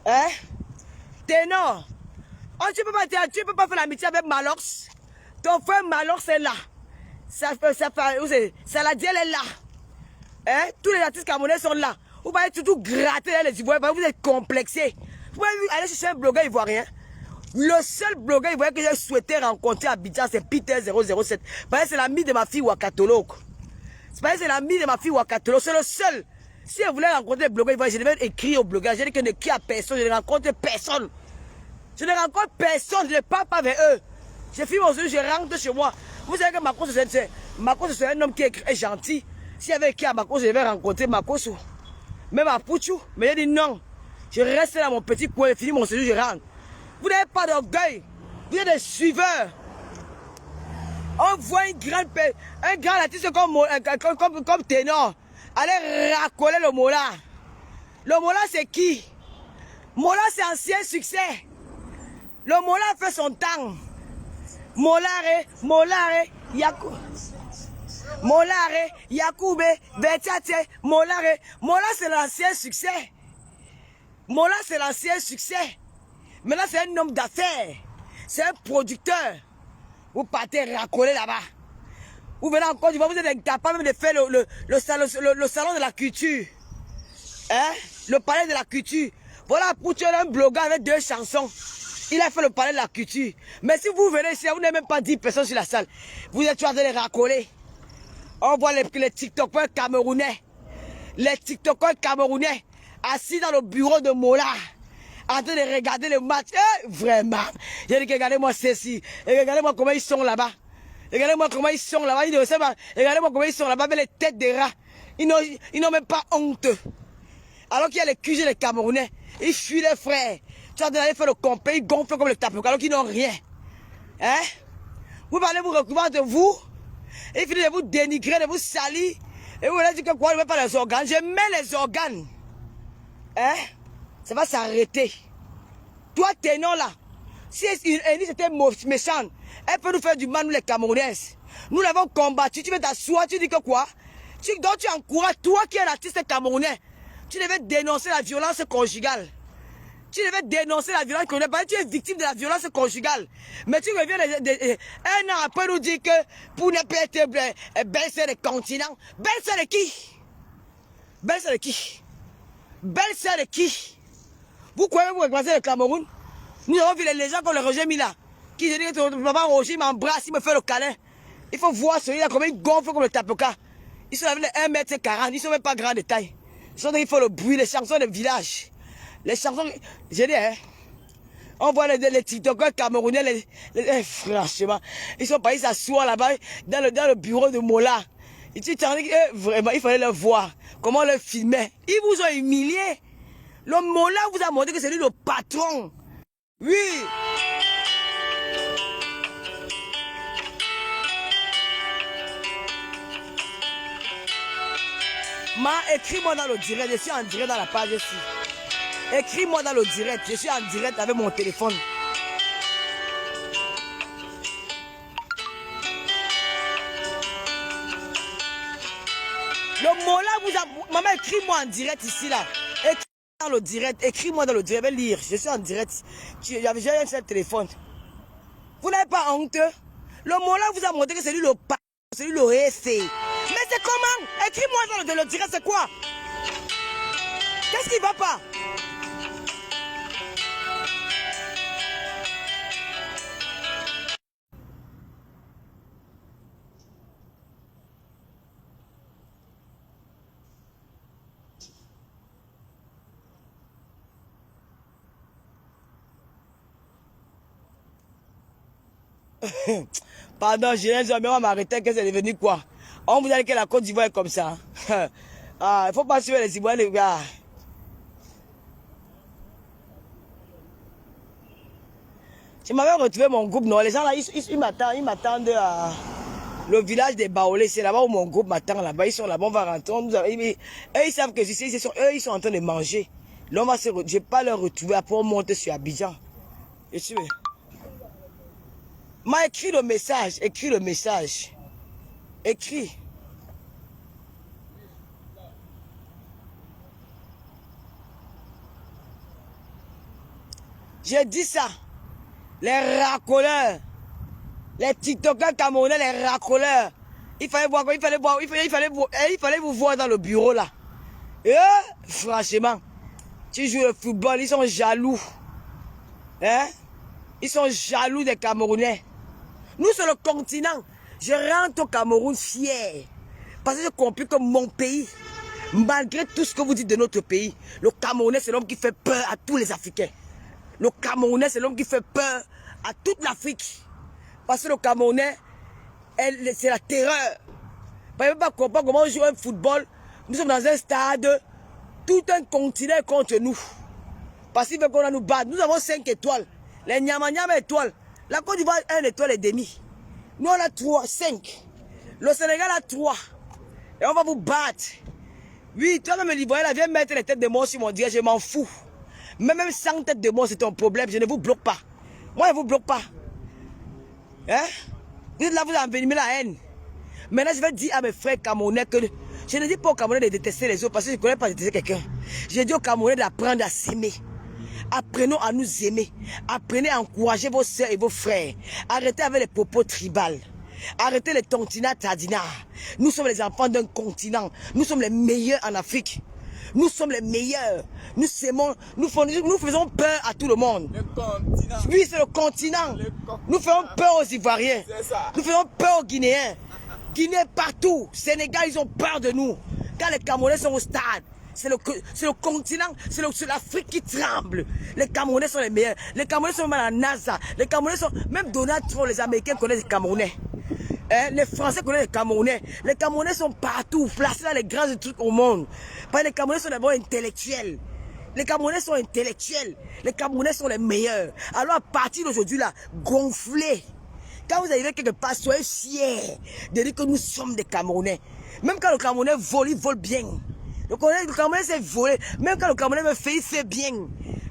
Hein? Ténor. Oh, tu peux pas faire l'amitié avec Malox. Ton frère Malox est là. Saladiel est là. Hein? Tous les artistes camerounais sont là. Vous pouvez tout gratter les Ivoiriens, vous êtes complexés. Vous pouvez aller chercher un blogueur ivoirien. Le seul blogueur ivoirien que j'ai souhaité rencontrer à Abidjan, c'est Peter 007. Parce que c'est l'ami de ma fille Wakatolo. C'est l'ami de ma fille Wakatolo. C'est le seul. Si elle voulait rencontrer les blogueurs ivoiriens, je devais écrire aux blogueurs. J'ai dit que ne qui a personne, je ne rencontre personne. Je ne rencontre personne, je ne parle pas avec eux. Je filme aujourd'hui, je rentre chez moi. Vous savez que Makos, c'est un homme qui est gentil. S'il y avait écrit à Makos, je devais rencontrer Makos. Même à Pouchou. Mais il a dit non. Je reste dans mon petit coin, je finis mon séjour, je rentre. Vous n'avez pas d'orgueil. Vous êtes des suiveurs. On voit un grand artiste comme ténor. Allez racoler le Mola. Le Mola, c'est qui? Mola, c'est ancien succès. Le Mola fait son temps. Molare, Yakoube, Betiate, Molare. Mola, c'est l'ancien succès. Mola, c'est l'ancien succès. Maintenant, c'est un homme d'affaires. C'est un producteur. Vous partez racoler là-bas. Vous venez encore, vous êtes incapable de faire le salon de la culture. Hein? Le palais de la culture. Voilà, pour tuer un blogueur avec 2 chansons. Il a fait le palais de la culture. Mais si vous venez ici, vous n'avez même pas 10 personnes sur la salle. Vous êtes en train de les racoler. On voit les TikTokers camerounais. Les TikTokers camerounais assis dans le bureau de Mola. En train de regarder le match. Vraiment. J'ai dit, regardez-moi ceci. Regardez-moi comment ils sont là-bas. Regardez-moi comment ils sont là-bas. Regardez-moi comment ils sont là-bas avec les têtes de rats. Ils n'ont même pas honte. Alors qu'il y a les QG des Camerounais. Ils fuient les frères. Tu as d'aller faire le compé, ils gonflent comme le tapis, alors qu'ils n'ont rien. Hein? Vous parlez, vous recouvrir de vous. Et finissez de vous dénigrer, de vous salir. Et vous voulez dire que quoi, je ne mets pas les organes. Je mets les organes. Hein? Ça va s'arrêter. Toi, ténor là. Si une ennemie était méchante, elle peut nous faire du mal, nous les Camerounais. Nous l'avons combattu. Tu veux t'asseoir, tu dis que quoi? Donc tu encourages, toi qui es l'artiste camerounais, tu devais dénoncer la violence conjugale. Tu devais dénoncer la violence conjugale parce que tu es victime de la violence conjugale. Mais tu reviens un an après nous dire que pour ne pas être belle-sœur des continents. Belle-sœur de qui? Belle-sœur de qui? Belle-sœur de qui? Vous croyez que vous représentez le Cameroun? Nous avons vu les gens comme le Roger Mila qui dit que ton papa Roger m'embrasse, il me fait le câlin. Il faut voir celui-là comment il gonfle comme le tapoka. Ils sont avec 1m40, ils sont même pas grands de taille. Il faut le bruit, les chansons de village. Les chansons, j'ai dit, hein, on voit les TikTokers camerounais, franchement, ils sont partis s'asseoir là-bas, dans le bureau de Mola. Et tu t'en dis que vraiment, il fallait le voir, comment on le filmait. Ils vous ont humilié. Le Mola vous a montré que c'est lui le patron. Oui. Écris-moi dans le direct, je suis en direct dans la page ici. Écris-moi dans le direct, je suis en direct avec mon téléphone. Le mot là vous a... Maman, écris-moi en direct ici là. Écris dans le direct, écris-moi dans le direct, je vais lire, je suis en direct. J'ai un seul téléphone. Vous n'avez pas honte? Le mot là vous a montré que c'est lui le patron, c'est lui le essai. Mais c'est comment? Écris-moi dans le direct, c'est quoi? Qu'est-ce qui va pas? Pardon, j'ai un ami, on va m'arrêter, que c'est devenu quoi? On vous a dit que la Côte d'Ivoire est comme ça. Ah, il ne faut pas suivre les Ivoiriens, les gars. Je m'avais retrouvé mon groupe, non? Les gens là, ils m'attendent à le village des Baolés. C'est là-bas où mon groupe m'attend, là-bas. Ils sont là-bas, on va rentrer. Eux, ils savent que eux, ils sont en train de manger. Là, je ne vais pas leur retrouver après on monte sur Abidjan. Je suis... M'a écrit le message, écris le message. Écris. J'ai dit ça. Les racoleurs. Les TikTokers camerounais, les racoleurs. Il fallait vous voir dans le bureau là. Et franchement, tu joues le football, ils sont jaloux. Hein? Ils sont jaloux des Camerounais. Nous, c'est le continent. Je rentre au Cameroun fier. Parce que j'ai compris que mon pays, malgré tout ce que vous dites de notre pays, le Camerounais, c'est l'homme qui fait peur à tous les Africains. Le Camerounais, c'est l'homme qui fait peur à toute l'Afrique. Parce que le Camerounais, c'est la terreur. Vous ne pouvez pas comprendre comment on joue un football. Nous sommes dans un stade, tout un continent est contre nous. Parce qu'il veut qu'on nous batte. Nous avons 5 étoiles. Les Nyama étoiles. La Côte d'Ivoire a 1 étoile et demi. Nous on a 3, 5. Le Sénégal a 3. Et on va vous battre. Oui, toi-même l'Ivoirien, là, viens mettre les têtes de mort sur mon direct, je m'en fous. Mais même sans tête de mort, c'est ton problème. Je ne vous bloque pas. Moi, je ne vous bloque pas. Hein? Vous êtes là, vous envenimez la haine. Maintenant, je vais dire à mes frères camerounais que je ne dis pas aux Camerounais de détester les autres parce que je ne connais pas détester quelqu'un. Je dis aux Camerounais d'apprendre à s'aimer. Apprenons à nous aimer. Apprenez à encourager vos soeurs et vos frères. Arrêtez avec les propos tribales. Arrêtez les tontinats tardinats. Nous sommes les enfants d'un continent. Nous sommes les meilleurs en Afrique. Nous sommes les meilleurs. Nous s'aimons. Nous faisons peur à tout le monde. Le continent. Oui, c'est le continent. Nous faisons peur aux Ivoiriens. Nous faisons peur aux Guinéens. Guinée partout. Sénégal, ils ont peur de nous. Quand les Camerounais sont au stade. C'est le continent, c'est l'Afrique qui tremble. Les Camerounais sont les meilleurs. Les Camerounais sont même à la NASA. Les Camerounais sont... Même Donald Trump, les Américains connaissent les Camerounais. Hein? Les Français connaissent les Camerounais. Les Camerounais sont partout, placés dans les grands trucs au monde. Parce que les Camerounais sont d'abord intellectuels. Les Camerounais sont intellectuels. Les Camerounais sont les meilleurs. Alors à partir d'aujourd'hui là, gonflez. Quand vous arrivez quelque part, soyez fiers de dire que nous sommes des Camerounais. Même quand le Camerounais vole, il vole bien. Le Camerounais s'est volé. Même quand le Camerounais me fait, il fait bien.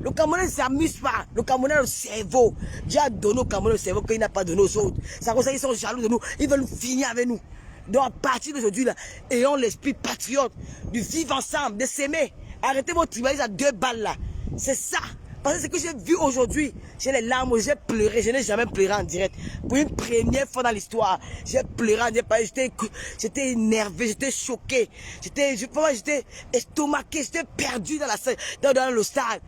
Le Camerounais ne s'amuse pas. Le Camerounais a le cerveau. Dieu a donné au Camerounais le cerveau qu'il n'a pas donné aux autres. C'est comme ça qu'ils sont jaloux de nous. Ils veulent finir avec nous. Donc à partir d'aujourd'hui, là, ayons l'esprit patriote, de vivre ensemble, de s'aimer. Arrêtez votre tribalisme à 2 balles là. C'est ça. Parce que ce que j'ai vu aujourd'hui, j'ai les larmes, j'ai pleuré, je n'ai jamais pleuré en direct. Pour une première fois dans l'histoire, j'ai pleuré en direct, j'étais énervé, j'étais choqué, j'étais estomaqué, j'étais perdu dans la salle, dans le stade.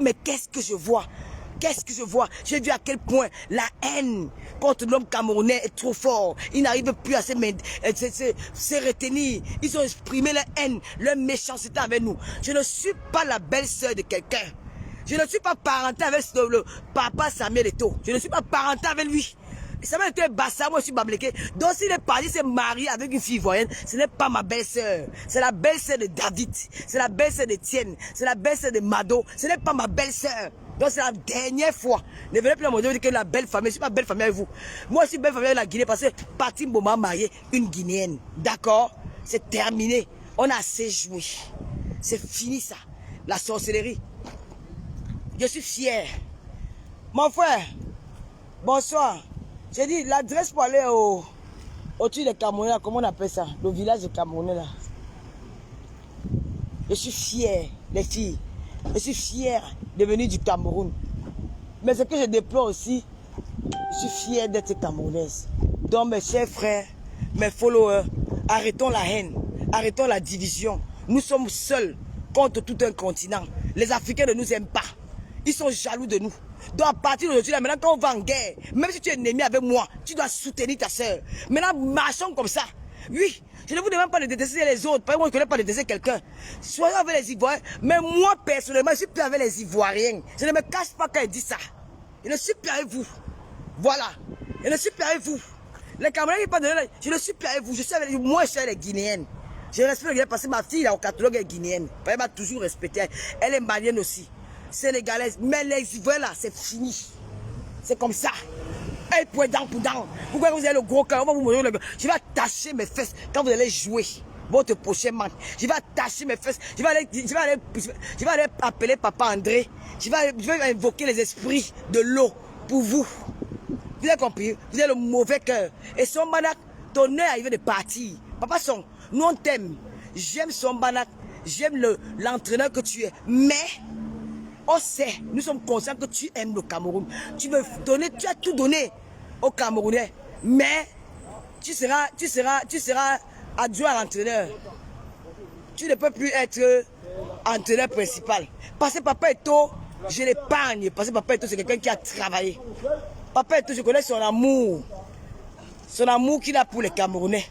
Mais qu'est-ce que je vois? Qu'est-ce que je vois? J'ai vu à quel point la haine contre l'homme camerounais est trop fort. Ils n'arrivent plus à se retenir. Ils ont exprimé leur haine, leur méchanceté avec nous. Je ne suis pas la belle-sœur de quelqu'un. Je ne suis pas parenté avec le papa Samuel Eto'o. Je ne suis pas parenté avec lui. Samuel Eto'o est Bassa, moi je suis Bableké. Donc s'il est parti, s'est marié avec une fille ivoirienne, ce n'est pas ma belle-sœur. C'est la belle-sœur de David. C'est la belle-sœur d'Etienne. C'est la belle-sœur de Mado. Ce n'est pas ma belle-sœur. Donc c'est la dernière fois. Ne venez plus à me dire que la belle famille, je ne suis pas belle famille avec vous. Moi je suis belle famille avec la Guinée parce que Patim Boma a marié une Guinéenne. D'accord? C'est terminé. On a assez joué. C'est fini ça. La sorcellerie. Je suis fier. Mon frère, bonsoir. J'ai dit l'adresse pour aller au-dessus des Camerounais, comment on appelle ça? Le village des Camerounais là. Je suis fier, les filles. Je suis fier de venir du Cameroun. Mais ce que je déplore aussi, je suis fier d'être camerounaise. Donc mes chers frères, mes followers, arrêtons la haine, arrêtons la division. Nous sommes seuls contre tout un continent. Les Africains ne nous aiment pas. Ils sont jaloux de nous. Donc à partir d'aujourd'hui, maintenant quand on va en guerre, même si tu es ennemi avec moi, tu dois soutenir ta soeur. Maintenant, marchons comme ça. Oui, je ne vous demande pas de détester les autres. Par exemple, je ne connais pas de détester quelqu'un. Soyez avec les Ivoiriens. Mais moi, personnellement, je suis plus avec les Ivoiriens. Je ne me cache pas quand il dit ça. Je ne suis plus avec vous. Voilà. Je ne suis plus avec vous. Les Camerounais, je ne suis plus avec vous. Je suis avec moi, je suis avec les Guinéennes. Je respecte les Guinéennes parce que ma fille, là, au catalogue, est guinéenne. Elle m'a toujours respecté. Elle est malienne aussi. Sénégalaise. Mais les Ivoiriens, là, c'est fini. C'est comme ça. Elle point dent pour dent. Pourquoi vous avez le gros cœur? Je vais attacher mes fesses quand vous allez jouer votre prochain match. Je vais attacher mes fesses. Je vais aller appeler papa André. Je vais invoquer les esprits de l'eau pour vous. Vous avez compris? Vous avez le mauvais cœur. Et son Banak, ton heure est arrivé de partir. Papa Son, nous on t'aime. J'aime son Banak. J'aime l'entraîneur que tu es. Mais on sait, nous sommes conscients que tu aimes le Cameroun. Tu veux donner, tu as tout donné aux Camerounais. Mais tu seras adjoint à l'entraîneur. Tu ne peux plus être entraîneur principal. Parce que Papa Eto'o, je l'épargne. Parce que Papa Eto'o, c'est quelqu'un qui a travaillé. Papa Eto'o, je connais son amour. Son amour qu'il a pour les Camerounais.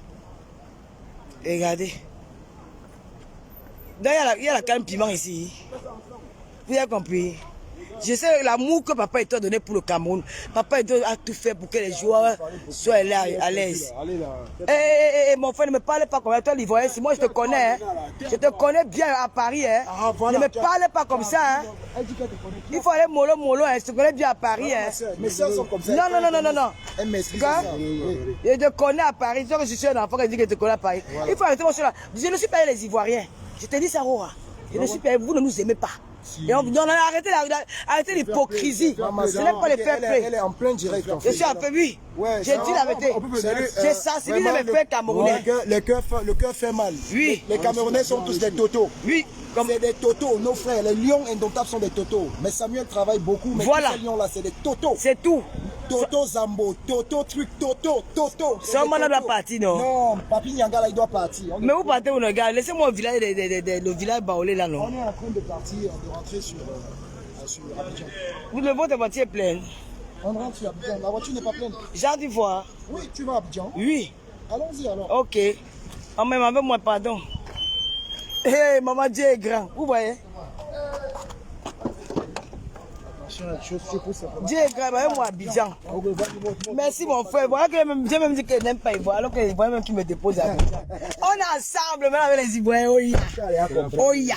Et regardez. D'ailleurs, il y a la canne piment ici. Vous avez compris? Je sais l'amour que Papa Eto'o a donné pour le Cameroun. Papa Eto'o a tout fait pour que les joueurs soient à l'aise. Mon frère, ne me parle pas comme ça. Toi, l'Ivoirien, si moi je te connais, hein. Je te connais bien à Paris. Hein. Ne me parle pas comme ça. Hein. Il faut aller mollo, hein. Je te connais bien à Paris. Hein. Mes soeurs sont comme ça. Non. Elles m'expliquent ça. Je te connais à Paris. Je suis un enfant qui dit que je te connais à Paris. Il faut arrêter mon choix là. Je ne suis pas les Ivoiriens. Je te dis ça, Rora. Je ne suis pas. Vous ne nous aimez pas. Et arrêtez l'hypocrisie. Ce n'est pas le fair play. Elle est en plein direct. Je suis un peu, oui. J'ai dit la vérité. J'ai sensibilisé mes frères camerounais. Le cœur fait mal. Oui. Les Camerounais sont tous des totos. Oui. C'est des totos. Nos frères, les lions indomptables sont des totos. Mais Samuel travaille beaucoup. Mais voilà. Ces lions-là, c'est des totos. C'est tout. Toto Zambo, Toto truc, Toto. Sambana doit partir, non? Non, Papi Nyanga là, il doit partir. Mais vous partez où, le gars? Laissez-moi au village, le village Baolé là, non? On est en train de partir, de rentrer sur Abidjan. Vous le votre voiture est pleine. On rentre sur Abidjan. La voiture n'est pas pleine. J'ai dû voir. Oui, tu vas à Abidjan? Oui. Allons-y alors. Ok. Oh, mais avec moi, pardon. Hé, maman, Dieu est grand. Vous voyez? Dieu est grand, avec moi à Abidjan. Merci mon frère. Voilà que j'ai même dit qu'il n'aime pas Ivoire, alors que les Ivoiriens même qui me déposent à Abidjan. On est ensemble maintenant avec les Ivoiriens. Oh ya.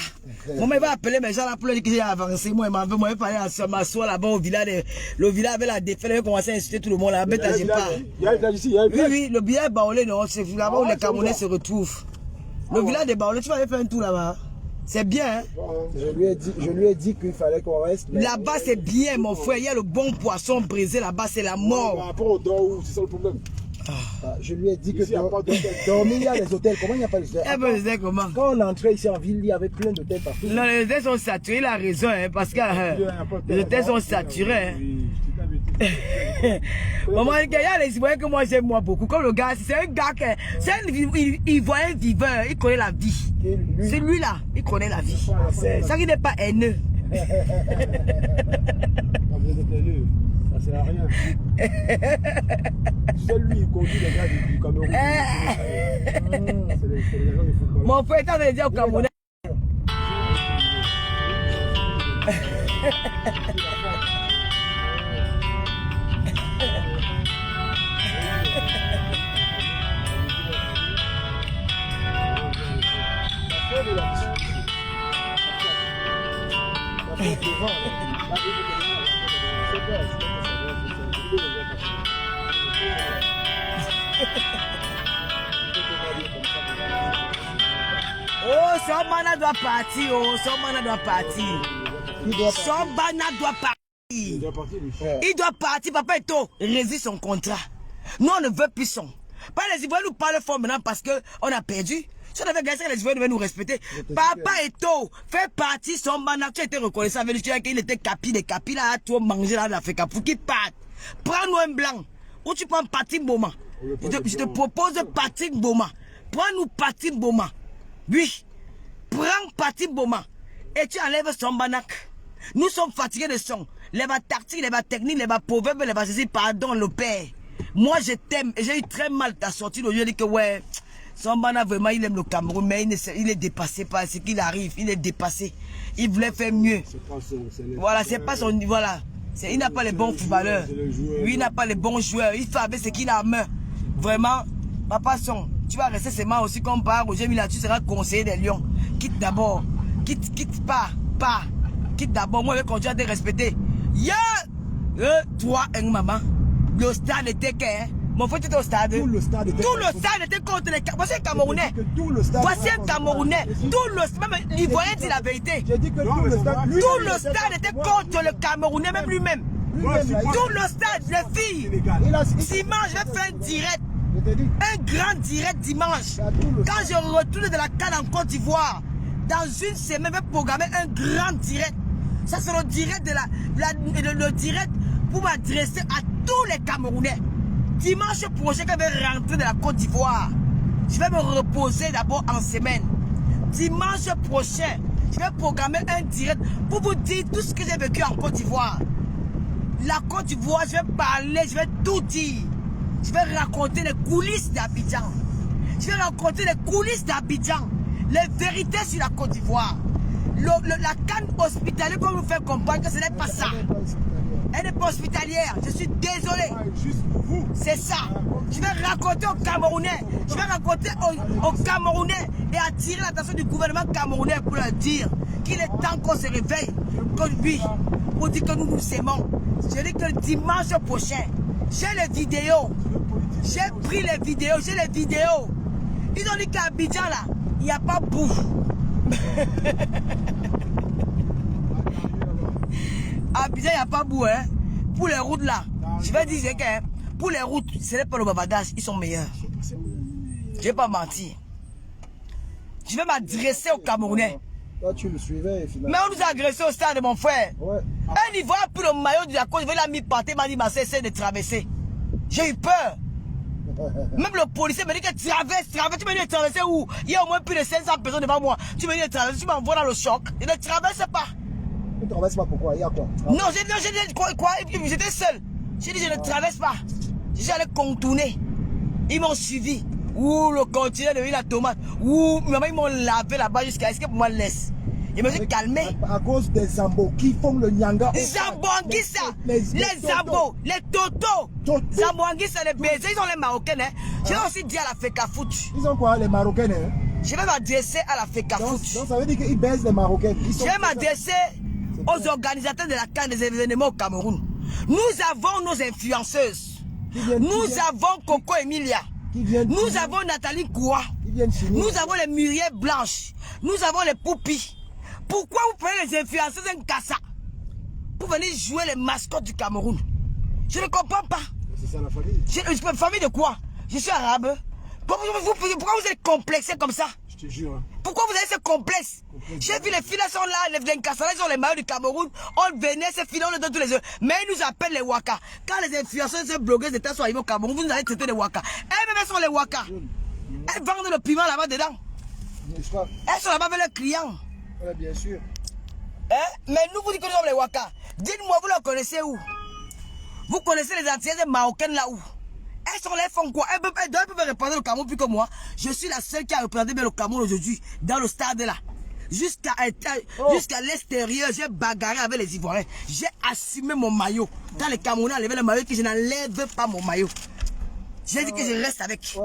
Moi, il va appeler mes gens là pour leur dire que j'ai avancé. Moi, il va parler à ma soeur là-bas au village. Le village avec la défaite, il va commencer à insulter tout le monde là. Bête, j'ai pas. Oui, le village Baolé, non, c'est là-bas où les Camerounais se retrouvent. Le village de Baolé, tu vas aller faire un tour là-bas. C'est bien, hein? Je lui ai dit qu'il fallait qu'on reste. Là-bas, c'est bien, mon frère. Il y a le bon poisson brisé là-bas, c'est la mort. Par rapport au Dao, c'est ça le problème. Je lui ai dit que dormir, il y a des hôtels. Comment il n'y a pas les hôtels? Comment? Quand on entrait ici en ville, il y avait plein d'hôtels partout. Non, les hôtels sont saturés, il a raison, hein, parce que les hôtels sont saturés. Hein. Maman, il y a les Ivoiriens que moi j'aime beaucoup. Comme le gars, c'est un gars qui c'est un Ivoirien viveur, il connaît la vie. C'est lui là, il connaît la vie. Ça qui n'est pas haineux. Ça sert à rien. C'est lui qui conduit les gars du Cameroun. C'est les gens du football. Mon frère est en train de dire au Camerounais. Oh, Sombana doit partir, oh, Sombana doit partir. Sombana doit partir. Il doit partir, papa Eto, résiste son contrat. Nous, on ne veut plus son. Pas les Ivoiriens nous parlent fort maintenant parce qu'on a perdu. Si on avait gagné, les Ivoiriens devaient nous respecter. Papa Eto, fait partie Sombana. Tu as été reconnaissant avec lui, qu'il était capi, des capis là, tu as mangé là, l'Afrique. Pour qu'il parte. Prends-nous un blanc. Ou tu prends Patrick Boma. Je te propose Patrick Boma. Prends-nous Patrick Boma. Oui. Prends Patrick Boma. Et tu enlèves Sombanak. Nous sommes fatigués de son. Les bas tactiques, les bas techniques, les bas proverbes, les bas ceci, pardon, le père. Moi, je t'aime. Et j'ai eu très mal ta sortie. Je dis que ouais, Sombana, vraiment, il aime le Cameroun, mais il est dépassé par ce qu'il arrive. Il est dépassé. Il voulait faire mieux. Voilà, c'est pas son. Voilà. Il n'a pas les bons footballeurs. Lui, il n'a pas les bons joueurs. Il fait avec ce qu'il a à main. Vraiment, papa son. Tu vas rester seulement aussi comme par Roger Mila, tu seras conseiller des Lions. Quitte d'abord. Quitte pas. Quitte d'abord. Moi, je vais continuer à te respecter. Toi, et maman. Le stade était qu'un. Mon frère, tu étais au stade. Tout le stade était contre les. Voici un Camerounais. Voici un Camerounais. Tout le stade. Même l'Ivoirien dit la vérité. J'ai dit que tout le stade était contre le Camerounais, même lui-même. Tout le stade, les filles. Dimanche, je vais faire un direct. Un grand direct dimanche. Quand je retourne de la CAN en Côte d'Ivoire, dans une semaine, je vais programmer un grand direct. Ça, c'est le direct le direct pour m'adresser à tous les Camerounais. Dimanche prochain, quand je vais rentrer de la Côte d'Ivoire, je vais me reposer d'abord en semaine. Dimanche prochain, je vais programmer un direct pour vous dire tout ce que j'ai vécu en Côte d'Ivoire. La Côte d'Ivoire, je vais parler, je vais tout dire. Je vais raconter les coulisses d'Abidjan. Je vais raconter les coulisses d'Abidjan. Les vérités sur la Côte d'Ivoire. La canne hospitalière, comme nous fait comprendre que ce n'est pas ça. Elle n'est pas hospitalière. Je suis désolé. C'est ça. Je vais raconter aux Camerounais. Je vais raconter aux Camerounais et attirer l'attention du gouvernement camerounais pour leur dire qu'il est temps qu'on se réveille. Pour dire que nous nous aimons. Je dis que dimanche prochain, j'ai les vidéos. J'ai pris les vidéos. J'ai les vidéos. Ils ont dit qu'à Abidjan là, il n'y a pas boue. Abidjan, il n'y a pas boue, hein. Pour les routes là, je vais dire que pour les routes, ce n'est pas le bavardage, ils sont meilleurs. Je ne vais pas mentir. Je vais m'adresser aux Camerounais. Toi, tu le suivais finalement. Mais on nous a agressé au stade, mon frère. Ouais. Un Ivoire a pris le maillot de la côte, il l'a mis par terre, il m'a dit, Marseille, essaie de traverser. J'ai eu peur. Même le policier me dit que traverse. Tu me dis de traverser où? Il y a au moins plus de 500 personnes devant moi. Tu me dis de traverser, tu m'envoies dans le choc. Je ne traverse pas. Tu ne traverses pas pourquoi? Il y a quoi? Non, j'ai dit quoi? J'étais seul. J'ai dit je ne traverse pas. J'allais contourner. Ils m'ont suivi. Ouh, le continent de la tomate. Ouh, maman, ils m'ont lavé là-bas jusqu'à ce que moi laisse. Je me suis calmé. À cause des Zambos qui font le Nyanga. Zambouanguissa, les Zambos, les Toto. Zambouanguissa, les baisers, ils ont les Marocains. Hein. Je vais aussi dire à la FECA Foot. Ils ont quoi, les Marocains? Hein? Je vais m'adresser à la FECA Foot. Donc ça veut dire qu'ils baissent les Marocains. Je vais m'adresser aux organisateurs de la CAN des événements au Cameroun. Nous avons nos influenceuses. Nous avons Coco Emilia. Nous avons Nathalie Koua. Nous avons les Muriel Blanches. Nous avons les Poupis. Pourquoi vous prenez les influenceuses en Kassa pour venir jouer les mascottes du Cameroun? Je ne comprends pas. C'est ça la famille. Famille de quoi? Je suis arabe. Pourquoi vous êtes complexé comme ça? Je te jure. Hein. Pourquoi vous avez ce complexe? J'ai vu les filles là sont là, les Nkassala, ils ont les maillots du Cameroun. On venait, ces filles, on les donne tous les heures. Mais ils nous appellent les Waka. Quand les influenceurs, ces blogueuses d'État sont arrivés au Cameroun, vous nous avez traité les Waka. Elles-mêmes sont les Waka. Elles vendent le piment là-bas dedans. N'est-ce pas? Elles sont là-bas avec leurs clients. Voilà, bien sûr. Hein? Mais nous, vous dites que nous sommes les Waka. Dites-moi, vous les connaissez où? Vous connaissez les Antillaises marocaines là où? Elles sont là, elles font quoi? Elles peuvent représenter le Cameroun plus que moi. Je suis la seule qui a représenté bien le Cameroun aujourd'hui, dans le stade là. Jusqu'à l'extérieur, j'ai bagarré avec les Ivoiriens. J'ai assumé mon maillot. Quand les Camerounais enlevaient le maillot, je n'enlève pas mon maillot. J'ai dit que je reste avec.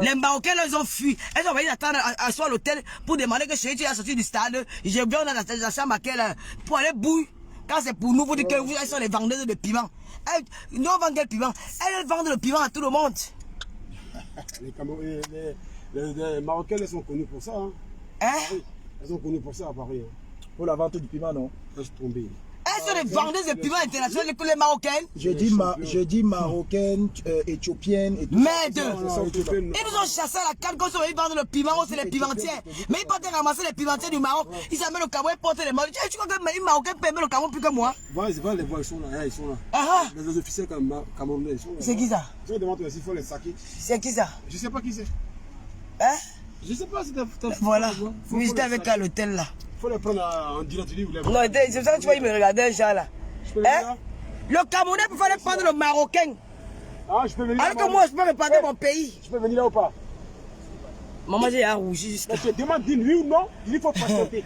Les Marocains, là, ils ont fui. Elles ont envoyé attendre à soi à l'hôtel pour demander que chérie, tu es sorti du stade. J'ai bien dans la chambre à quelle pour aller bouiller. Quand c'est pour nous, vous dites que vous, elles sont les vendeuses de piment. Nous, on vend quel piment? Elles vendent le piment à tout le monde. Les Marocains, elles sont connus pour ça. Hein? Hein? Elles sont connues pour ça à Paris. Hein. Pour la vente du piment, non? Je suis tombé. Elles sont les vendeuses de piment internationales que les Marocaines. Je dis marocaines, éthiopiennes et tout Merde! ça. Ils nous ont chassé à la canne quand ils vendent le piment, c'est les pimentiers. Mais ils partent ramasser les pimentiers du Maroc. Ils amènent au Cameroun, ils portent les Marocains. Tu crois que les Marocains peuvent le Cameroun plus que moi? Voilà, les voix, ils sont là. Ils sont là. Les officiels camerounais, ils sont là. C'est qui ça? Je me demande s'il faut les saquer. C'est qui ça? Je sais pas qui c'est. Hein? Je sais pas si t'as. Voilà. Vous j'étais avec à l'hôtel là. Faut les prendre en direct. Non, c'est ça que tu vois, il me regardait déjà là. Hein? Le Camerounais peut faire prendre le Marocain. Ah, je peux venir. Alors que moi, je peux reprendre mon pays. Je peux venir là ou pas? Maman, j'ai rougi jusqu'à. Je te demande, dis oui ou non. Il faut patienter.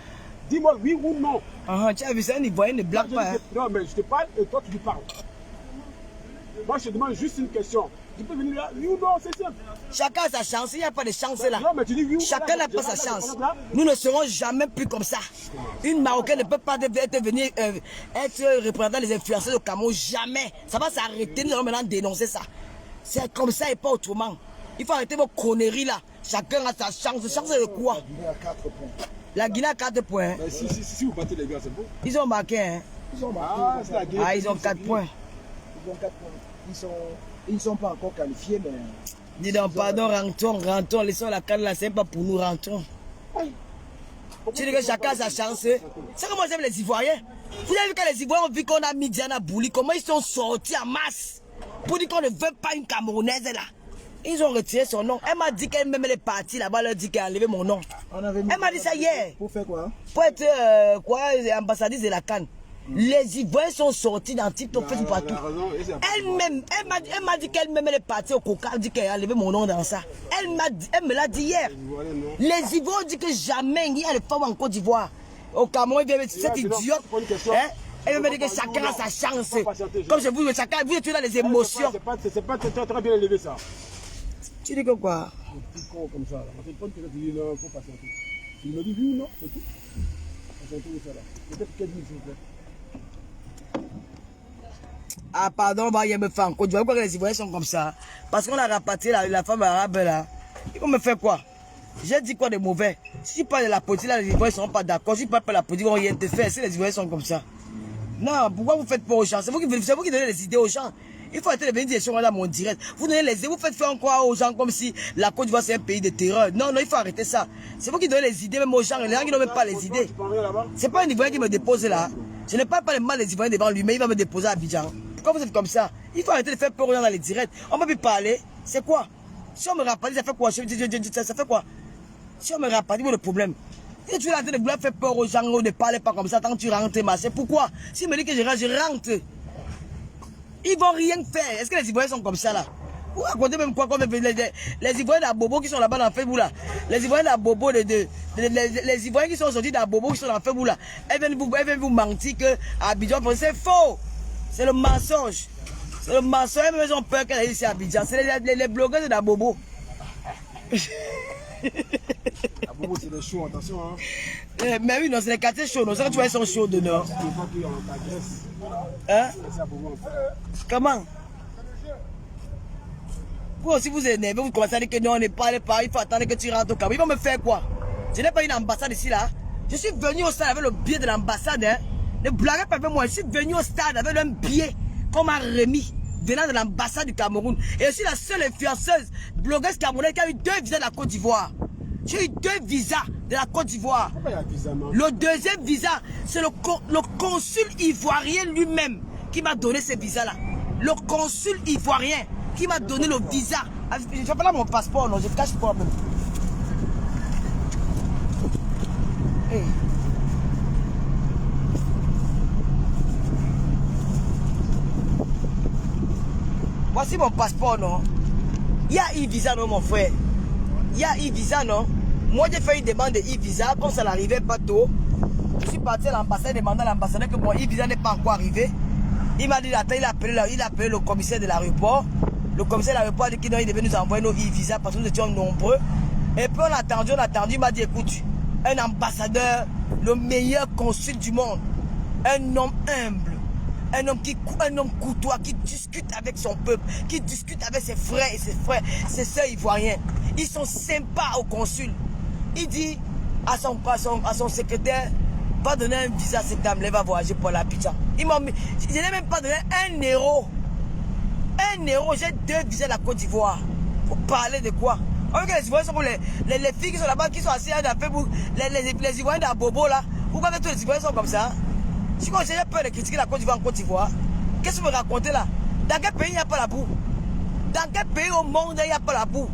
Dis-moi oui ou non. Tu as vu ça, un Ivoirien ne blague pas. Hein? Non, mais je te parle et toi, tu lui parles. Moi, je te demande juste une question. Tu peux venir là, oui ou non, c'est simple. Chacun a sa chance, il n'y a pas de chance là. Non, mais tu dis oui ou non. Chacun n'a pas sa chance. Nous ne serons jamais plus comme ça. Une Marocaine ne peut pas venir être représentant des influenceurs au Cameroun. Jamais. Ça va s'arrêter. Nous allons maintenant dénoncer ça. C'est comme ça et pas autrement. Il faut arrêter vos conneries là. Chacun a sa chance. Chance de quoi? La Guinée a 4 points. Mais si vous battez les gars, c'est bon. Ils ont marqué. Hein? Ils ont marqué. Ils ont 4 points. Ils ont 4 points. Ils ne sont pas encore qualifiés, mais... Dis donc, pardon, rentrons, laissons la canne là, c'est pas pour nous, rentrons. Tu dis que chacun a sa chance. C'est comme moi j'aime les Ivoiriens. Vous avez vu quand les Ivoiriens ont vu qu'on a mis Diana Bouli, comment ils sont sortis en masse pour dire qu'on ne veut pas une Camerounaise là. Ils ont retiré son nom. Elle m'a dit qu'elle même les partis là-bas, elle a dit qu'elle a enlevé mon nom. Elle m'a dit ça hier. Pour faire quoi? Pour être ambassadrice de la Cannes. Les Ivoiriens sont sortis dans TikTok, Facebook partout. Elle-même, elle m'a dit qu'elle-même elle est partie au Coca, elle dit qu'elle a enlevé mon nom dans ça. Elle me l'a dit hier. Les Ivoiriens disent que jamais il y a les femmes en Côte d'Ivoire. Au Cameroun, cette idiote. Elle me dit que chacun a sa chance. Comme je vous dis, chacun, vous êtes dans les émotions. C'est pas très bien élevé ça. Tu dis que quoi? Comme ça, là. Tu dis non, il faut patienter. Tu me dis oui ou non, c'est tout. Patienter ça là. Peut-être qu'elle dit s'il vous plaît. Ah pardon, bah, il me fait en Côte d'Ivoire. Pourquoi les Ivoiriens sont comme ça? Parce qu'on a rapatrié la femme arabe là. Ils vont me faire quoi? J'ai dit quoi de mauvais? Si tu parles de la politique là, les Ivoiriens ne seront pas d'accord. Si tu parles de la politique, ils vont rien te faire. Si les Ivoiriens sont comme ça. Non, pourquoi vous faites peur aux gens? C'est vous qui donnez les idées aux gens. Il faut arrêter de venir dire des choses dans mon direct. Vous donnez les idées, vous faites faire croire aux gens comme si la Côte d'Ivoire c'est un pays de terreur. Non, il faut arrêter ça. C'est vous qui donnez les idées même aux gens. Les gens qui n'ont même pas les idées. C'est pas un Ivoirien qui me dépose là. Je n'ai pas le mal des Ivoiriens devant lui, mais il va me déposer à Abidjan. Pourquoi vous êtes comme ça? Il faut arrêter de faire peur aux gens dans les directs. On ne peut plus parler. C'est quoi? Si on me rapatrie, ça fait quoi? Ça fait quoi? Si on me rapatrie, le problème. Si tu es en train de vouloir faire peur aux gens, ne parlez pas comme ça tant que tu rentres, c'est pourquoi? S'il me dit que je rentre. Ils vont rien faire. Est-ce que les Ivoiriens sont comme ça là? Vous racontez même quoi comme les Ivoiriens d'Abobo qui sont là-bas dans le Facebook là. Les Ivoiriens d'Abobo, les Ivoiriens qui sont sortis d'Abobo qui sont dans le Facebook là. Elles viennent vous mentir que Abidjan, c'est faux. C'est le mensonge. C'est le mensonge. Ils ont peur qu'elle aille ici à Abidjan. C'est les blogueurs d'Abobo. Abobo, c'est des chauds, attention. Hein. Mais oui, non, c'est les quartiers chauds. Non, c'est que tu vois, ils sont chauds de nord. Hein? Comment? Vous aussi, vous énervez, vous commencez à dire que non, on n'est pas allé par, il faut attendre que tu rentres au Cameroun. Ils vont me faire quoi? Je n'ai pas une ambassade ici là. Je suis venu au stade avec le billet de l'ambassade. Hein. Ne blaguez pas avec moi, je suis venu au stade avec un billet qu'on m'a remis. venant de l'ambassade du Cameroun. Et je suis la seule influenceuse, blogueuse camerounaise qui a eu 2 visas de la Côte d'Ivoire. J'ai eu 2 visas de la Côte d'Ivoire. Le deuxième visa, c'est le consul ivoirien lui-même qui m'a donné ce visa-là. Le consul ivoirien qui m'a donné le visa. Je ne fais pas là mon passeport, non, je cache pas. Hey. Voici mon passeport, non? Il y a e-visa, non, mon frère? Il y a e-visa, non? Moi, j'ai fait une demande de e-visa. Comme ça n'arrivait pas tôt, je suis parti à l'ambassade, demandant à l'ambassadeur que mon e-visa n'est pas encore arrivé. Il m'a dit, attends, il a appelé le commissaire de l'aéroport. Le commissaire de l'aéroport a dit qu'il devait nous envoyer nos e-visas parce que nous étions nombreux. Et puis on a attendu. Il m'a dit, écoute, un ambassadeur, le meilleur consul du monde, un homme humble, un homme courtois qui discute avec son peuple, qui discute avec ses frères, ses soeurs ivoiriens. Ils sont sympas au consul. Il dit à son secrétaire, va donner un visa à cette dame, elle va voyager pour l'Abidjan. Je n'ai même pas donné 1 euro. 1 euro, j'ai 2 visas de la Côte d'Ivoire. Pour parler de quoi? Les Ivoiriens sont pour les filles qui sont là-bas, qui sont assises à Facebook, les Ivoiriens de Bobo là. Pourquoi tous les Ivoiriens sont comme ça? Si j'ai peur de critiquer la Côte d'Ivoire en Côte d'Ivoire, qu'est-ce que vous me racontez là? Dans quel pays il n'y a pas la boue? Dans quel pays au monde il n'y a pas la boue?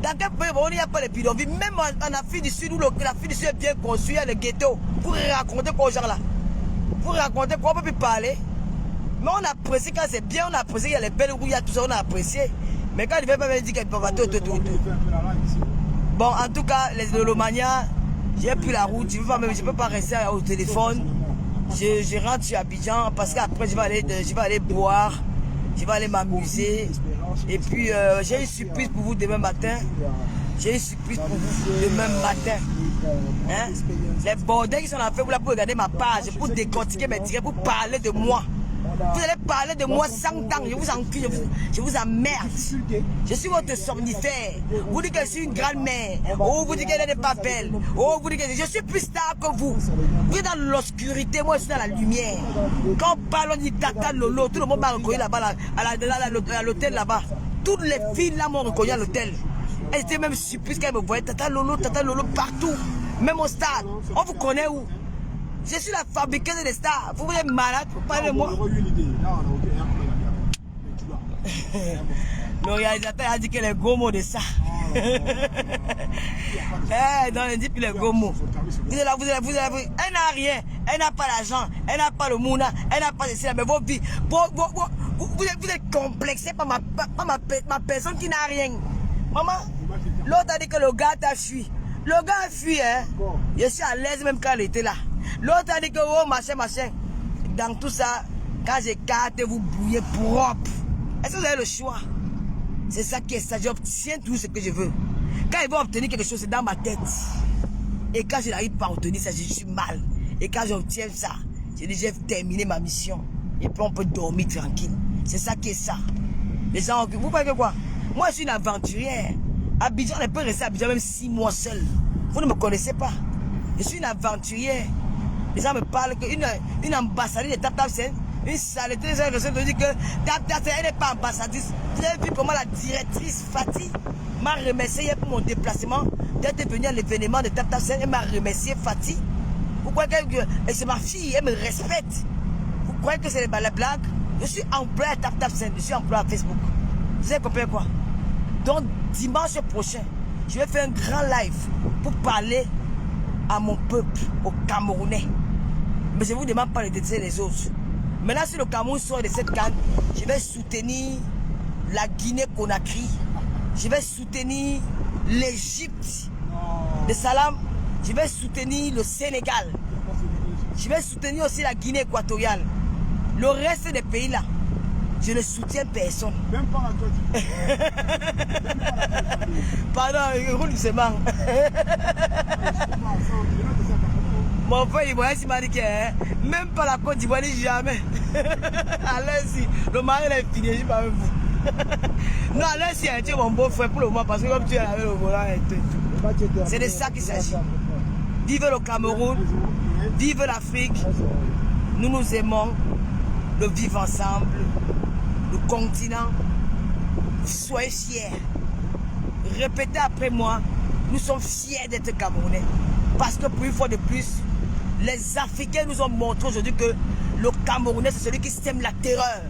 Dans quel pays il n'y a pas les bidonvilles? Même en Afrique du Sud, où l'Afrique du Sud est bien construite, il y a les ghettos. Vous racontez quoi aux gens là? Vous racontez quoi? On ne peut plus parler. Mais on apprécie quand c'est bien, on apprécie, il y a les belles roues, il y a tout ça, on a apprécié. Mais quand il ne veut pas me dire qu'il peut pas tout. Bon, en tout cas, les Lolomania, j'ai pris la route, je ne peux pas rester au téléphone. Je rentre sur Abidjan parce qu'après je vais aller boire, je vais aller m'amuser. Et puis j'ai une surprise pour vous demain matin. Hein? Les bordels qui sont en fait, vous pour regarder ma page, pour décortiquer mes tickets, pour parler de moi. Vous allez parler de moi 100 ans, je vous encule, je vous emmerde. Je suis votre somnifère. Vous dites que je suis une grand-mère. Oh, vous dites qu'elle n'est pas belle. Oh, vous dites que je suis plus star que vous. Vous êtes dans l'obscurité, moi je suis dans la lumière. Quand on parle, on dit Tata Lolo, tout le monde m'a reconnu là-bas, à l'hôtel là-bas. Toutes les filles là m'ont reconnu à l'hôtel. Elles étaient même surprises quand elles me voyaient. Tata Lolo partout. Même au stade. On vous connaît où? Je suis la fabriqueuse des stars. Vous êtes malade, vous parlez de moi. Le réalisateur a dit que les gros mots de ça. Non, il dit plus les gros mots. Vous êtes là, elle n'a rien. Elle n'a pas l'argent. Elle n'a pas le mouna. Elle n'a pas de cela. Mais vos vies. Vous êtes complexé par ma personne qui n'a rien. Maman, l'autre a dit que le gars t'a fui. Le gars a fui, hein. Je suis à l'aise même quand elle était là. L'autre a dit que oh machin. Dans tout ça, quand j'écarte, vous bouillez propre. Est-ce que vous avez le choix? C'est ça qui est ça. J'obtiens tout ce que je veux. Quand ils vont obtenir quelque chose, c'est dans ma tête. Et quand je n'arrive pas à obtenir ça, je suis mal. Et quand j'obtiens ça, j'ai déjà terminé ma mission. Et puis on peut dormir tranquille. C'est ça qui est ça. Les gens, vous croyez quoi? Moi, je suis une aventurière. Abidjan, elle peut rester à Abidjan même 6 mois seul. Vous ne me connaissez pas. Je suis une aventurière. Les gens me parlent qu'une ambassadrice de TapTapSend, une saleté, les gens me disent que TapTapSend, elle n'est pas ambassadrice. Vous avez vu comment la directrice Fatih m'a remercié pour mon déplacement, d'être venue à l'événement de TapTapSend. Elle m'a remercié, Fatih. Vous croyez que c'est ma fille, elle me respecte. Vous croyez que c'est la blague? Je suis employé à TapTapSend, je suis employé à Facebook. Vous avez compris quoi? Donc, dimanche prochain, je vais faire un grand live pour parler à mon peuple, aux Camerounais. Mais je ne vous demande pas de détester les autres. Maintenant, si le Cameroun sort de cette canne, je vais soutenir la Guinée-Conakry. Je vais soutenir l'Égypte de Salam. Je vais soutenir le Sénégal. Je vais soutenir aussi la Guinée équatoriale. Le reste des pays là, je ne soutiens personne. Même pas la Côte Pardon, il roule doucement. Mon frère ivoirien m'a dit que même pas la Côte d'Ivoire, jamais. Allez-y, le mari est fini, je ne sais pas avec vous. Non, allez-y, tu es mon beau frère pour le moment parce que comme tu es avec le volant, c'est de ça qu'il s'agit. Vive le Cameroun, vive l'Afrique. Nous nous aimons, le vivre ensemble, le continent. Soyez fiers. Répétez après moi, nous sommes fiers d'être Camerounais. Parce que pour une fois de plus, les Africains nous ont montré aujourd'hui que le Camerounais, c'est celui qui sème la terreur.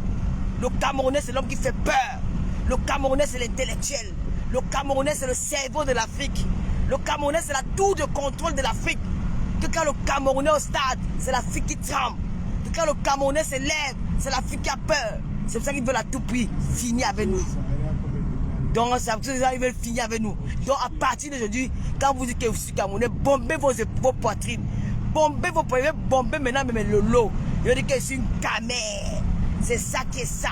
Le Camerounais, c'est l'homme qui fait peur. Le Camerounais, c'est l'intellectuel. Le Camerounais, c'est le cerveau de l'Afrique. Le Camerounais, c'est la tour de contrôle de l'Afrique. Que quand le Camerounais au stade, c'est l'Afrique qui tremble. Que quand le Camerounais s'élève, c'est l'Afrique qui a peur. C'est pour ça qu'ils veulent à tout prix finir avec nous. Donc, c'est pour ça qu'ils veulent finir avec nous. Donc, à partir d'aujourd'hui, quand vous dites que vous êtes Camerounais, bombez vos poitrines. Bombez vos poitrines, bombez maintenant même le lot. Je dis que je suis une camère. C'est ça qui est ça.